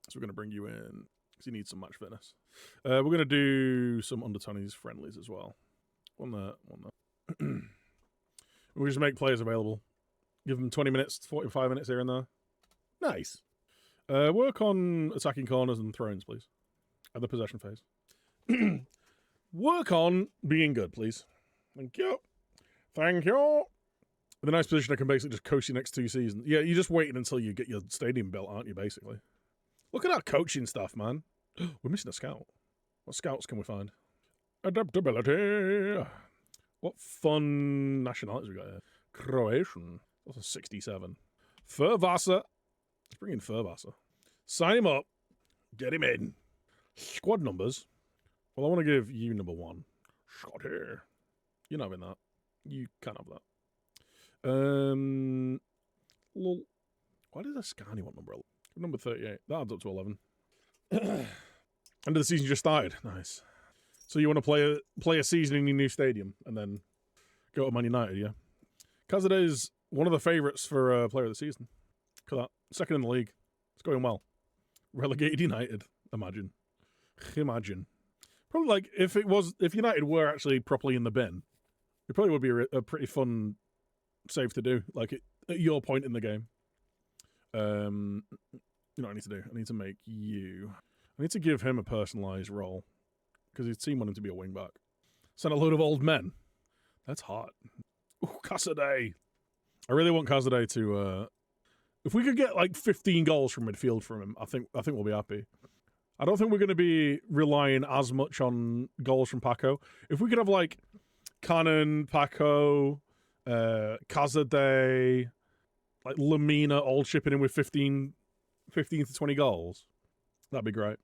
So we're going to bring you in because he needs some match fitness. We're going to do some under-20s friendlies as well. One there. We just make players available. Give them 20 minutes, 45 minutes here and there. Nice. Work on attacking corners and throw-ins, please. At the possession phase. Work on being good, please. Thank you. Thank you. With a nice position, I can basically just coach you next 2 seasons. Yeah, you're just waiting until you get your stadium built, aren't you, basically? Look at our coaching stuff, man. We're missing a scout. What scouts can we find? Adaptability. What fun nationalities we got here? Croatian. That's a 67. Furvasa. Let's bring in Furvasa. Sign him up. Get him in. Squad numbers. Well, I want to give you number 1. Scott here. You're not having that. You can't have that. Lol. Why does Ascani want number 38? That adds up to 11. End of the season just started. Nice. So you want to play a season in your new stadium and then go to Man United, yeah? Kazade is one of the favourites for player of the season. Look at that. Second in the league. It's going well. Relegated United. Imagine. Probably like if United were actually properly in the bin, it probably would be a pretty fun save to do. Like at your point in the game. You know what I need to do? I need to make you. I need to give him a personalised role because his team want him to be a wing back. Send a load of old men. That's hot. Ooh, Kazade. I really want Kazade to. If we could get like 15 goals from midfield from him, I think we'll be happy. I don't think we're going to be relying as much on goals from Paco. If we could have like Cannon, Paco, Kazade, like Lamina all chipping in with 15 to 20 goals, that'd be great.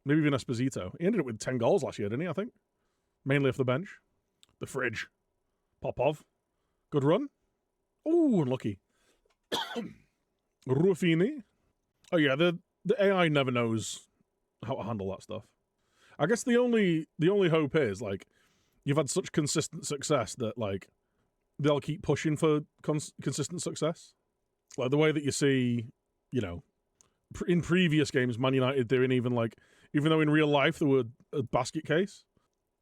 Maybe even Esposito. He ended up with 10 goals last year, didn't he, I think? Mainly off the bench. The fridge. Popov. Good run. Ooh, unlucky. Ruffini. Oh yeah, the AI never knows how to handle that stuff. I guess the only hope is like you've had such consistent success that like they'll keep pushing for consistent success. Like the way that you see, you know, in previous games, Man United doing even though in real life there were a basket case,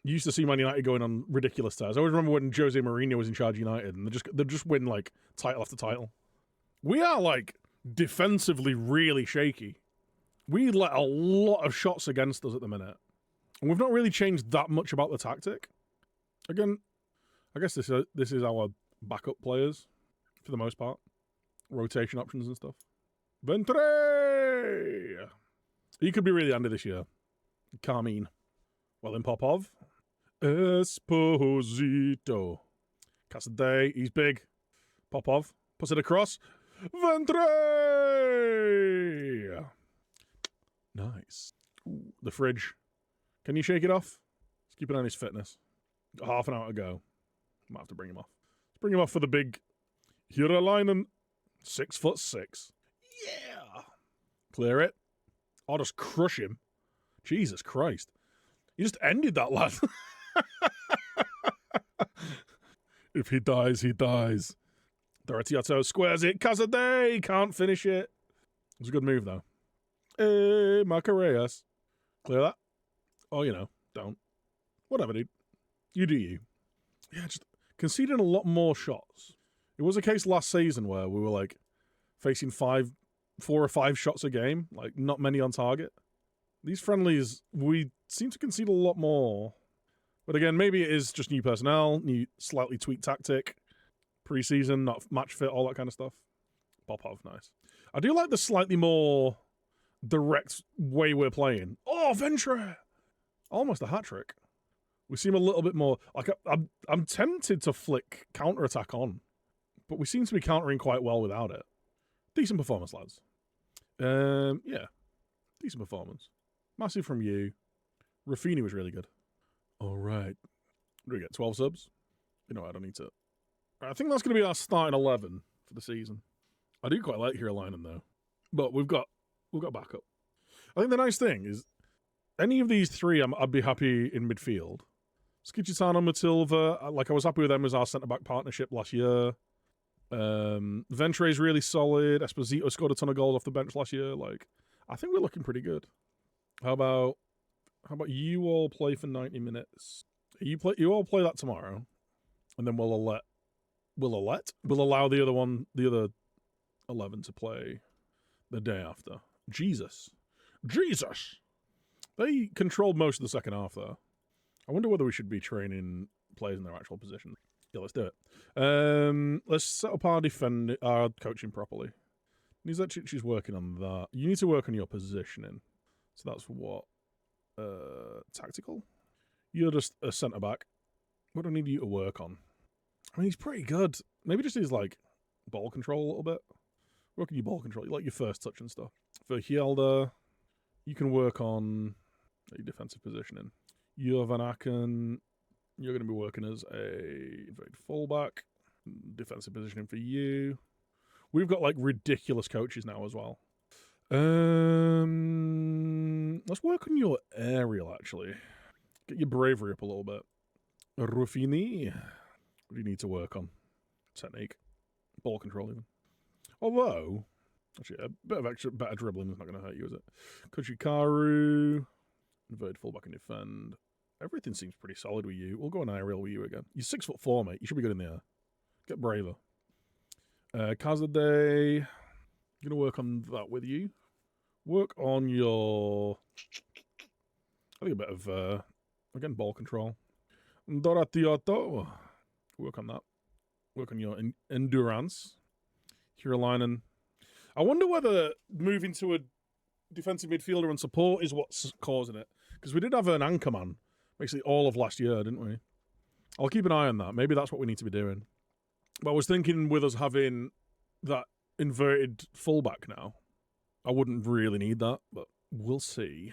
you used to see Man United going on ridiculous tears. I always remember when Jose Mourinho was in charge of United and they just win like title after title. We are like defensively really shaky. We let a lot of shots against us at the minute. And we've not really changed that much about the tactic. Again, I guess this is our backup players for the most part. Rotation options and stuff. Ventre! He could be really handy this year. Carmine. Well, then Popov. Esposito. Kazade. He's big. Popov. Puts it across. Ventre! Nice. Ooh, the fridge. Can you shake it off? Let's keep an eye on his fitness. Got half an hour to go. Might have to bring him off. Let's bring him off for the big Journeydan. 6'6". Yeah. Clear it. I'll just crush him. Jesus Christ. You just ended that, lad. If he dies, he dies. Doratiato squares it. Kazade can't finish it. It was a good move, though. Hey, Macareas. Clear that? Oh, you know, don't. Whatever, dude. You do you. Yeah, just conceding a lot more shots. It was a case last season where we were, like, facing 4 or 5 shots a game. Like, not many on target. These friendlies, we seem to concede a lot more. But again, maybe it is just new personnel, new slightly tweaked tactic, pre-season, not match fit, all that kind of stuff. Popov, nice. I do like the slightly more direct way we're playing. Oh, Ventre! Almost a hat-trick. We seem a little bit more... like I'm tempted to flick counter-attack on, but we seem to be countering quite well without it. Decent performance, lads. Yeah. Decent performance. Massive from you. Rafinha was really good. All right. What do we get? 12 subs? You know, I don't need to... I think that's going to be our starting 11 for the season. I do quite like Journeydan, though. But we've got backup. I think the nice thing is, any of these three, I'd be happy in midfield. Skitchitano, Matilva, like I was happy with them as our centre-back partnership last year. Ventre is really solid. Esposito scored a ton of goals off the bench last year. Like, I think we're looking pretty good. How about you all play for 90 minutes? You all play that tomorrow, and then we'll allow the other 11 to play the day after. Jesus. They controlled most of the second half, though. I wonder whether we should be training players in their actual position. Yeah, let's do it. Let's set up our coaching properly. Nizacic is working on that. You need to work on your positioning. So that's what? Tactical? You're just a centre-back. What do I need you to work on? I mean, he's pretty good. Maybe just his, like, ball control a little bit. Work on your ball control. You like your first touch and stuff. For Hjelde, you can work on your defensive positioning. You're Van Aken. You're going to be working as a fullback. Defensive positioning for you. We've got, like, ridiculous coaches now as well. Let's work on your aerial, actually. Get your bravery up a little bit. Ruffini. What do you need to work on? Technique. Ball control, even. Although, actually, a bit of better dribbling is not going to hurt you, is it? Kuchikaru. Inverted fullback and defend. Everything seems pretty solid with you. We'll go on aerial with you again. You're 6'4", mate. You should be good in the air. Get braver. Kazade. I'm going to work on that with you. Work on your... I think a bit of, again, ball control. Doratiotto. Work on that. Work on your endurance. Hiralainen. I wonder whether moving to a defensive midfielder and support is what's causing it. Because we did have an anchor man basically all of last year, didn't we? I'll keep an eye on that. Maybe that's what we need to be doing. But I was thinking with us having that inverted fullback now, I wouldn't really need that, but we'll see.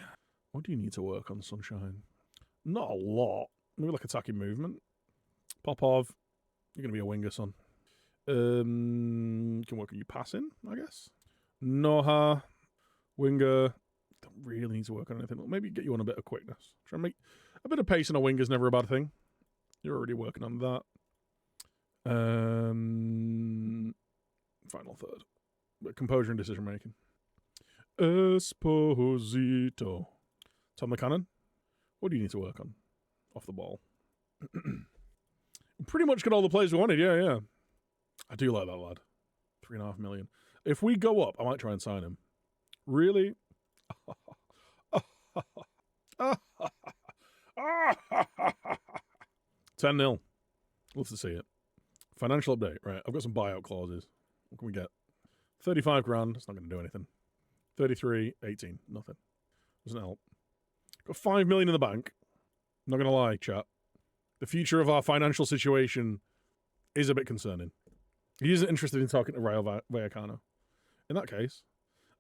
What do you need to work on, Sunshine? Not a lot. Maybe like attacking movement. Popov, you're going to be a winger, son. You can work on your passing, I guess. Noha, winger. Don't really need to work on anything. Maybe get you on a bit of quickness. Try and make a bit of pace on a wing is never a bad thing. You're already working on that. Final third. But composure and decision making. Esposito. Tom the Cannon. What do you need to work on? Off the ball. Pretty much got all the players we wanted, yeah. I do like that lad. 3.5 million. If we go up, I might try and sign him. Really? 10-0. Love to see it. Financial update. Right, I've got some buyout clauses. What can we get? 35 grand. It's not going to do anything. 33, 18. Nothing. Doesn't help. Got 5 million in the bank. I'm not going to lie, chat. The future of our financial situation is a bit concerning. He isn't interested in talking to Rayo Vallecano. In that case,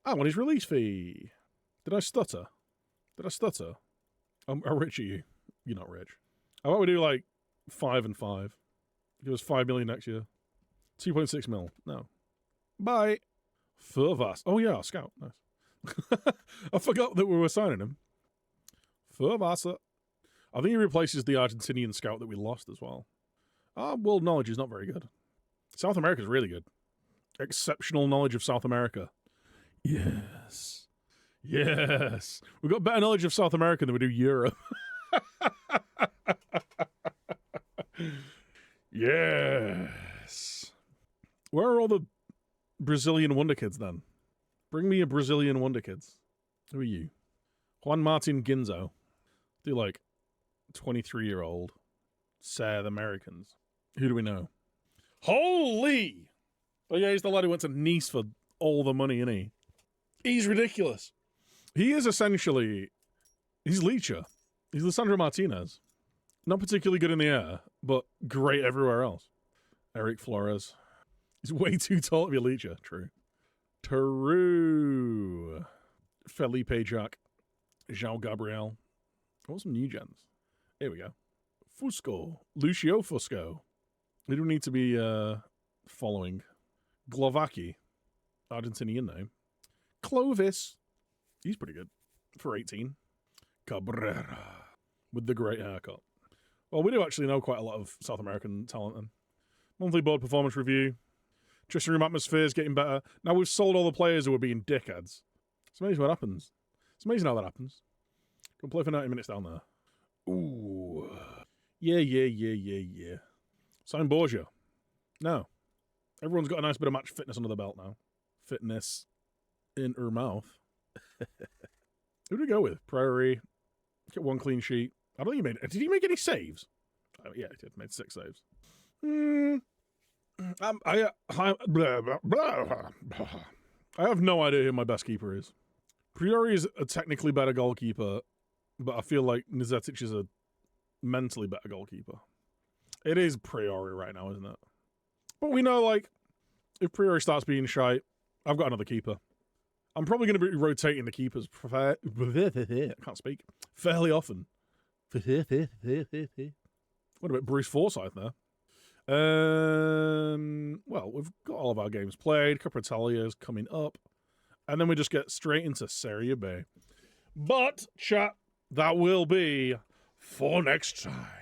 I want his release fee. Did I stutter? How rich are you? You're not rich. How about we do like 5 and 5? Give us 5 million next year. 2.6 mil. No. Bye. Furvas. Oh yeah, scout. Nice. I forgot that we were signing him. Furvasa. I think he replaces the Argentinian scout that we lost as well. Our world knowledge is not very good. South America is really good. Exceptional knowledge of South America. Yes. We've got better knowledge of South America than we do Europe. Yes. Where are all the Brazilian wonder kids then? Bring me a Brazilian wonder kids. Who are you? Juan Martin Ginzo. Do like 23-year-old South Americans. Who do we know? Holy! Oh yeah, he's the lad who went to Nice for all the money, isn't he? He's ridiculous. He is essentially... He's Leacher. He's Lisandro Martinez. Not particularly good in the air, but great everywhere else. Eric Flores. He's way too tall to be a Leacher. True. Felipe Jack. João Gabriel. I want some new gens. Here we go. Fusco. Lucio Fusco. Who do we need to be following? Glovaki. Argentinian name. Clovis. He's pretty good. For 18. Cabrera. With the great haircut. Well, we do actually know quite a lot of South American talent then. Monthly board performance review. Dressing room atmosphere is getting better. Now we've sold all the players who are being dickheads. It's amazing what happens. It's amazing how that happens. Go and play for 90 minutes down there. Ooh. Yeah. Sign Borgia. No. Everyone's got a nice bit of match fitness under the belt now. Fitness in her mouth. Who do we go with? Prairie. Get one clean sheet. I don't think he made... Did he make any saves? Oh, yeah, he did. Made 6 saves. I have no idea who my best keeper is. Priori is a technically better goalkeeper, but I feel like Nizetic is a mentally better goalkeeper. It is Priori right now, isn't it? But we know, like, if Priori starts being shite, I've got another keeper. I'm probably going to be rotating the keepers I can't speak. Fairly often. What about Bruce Forsyth there? Well, we've got all of our games played. Coppa Italia is coming up. And then we just get straight into Serie B. But, chat, that will be for next time.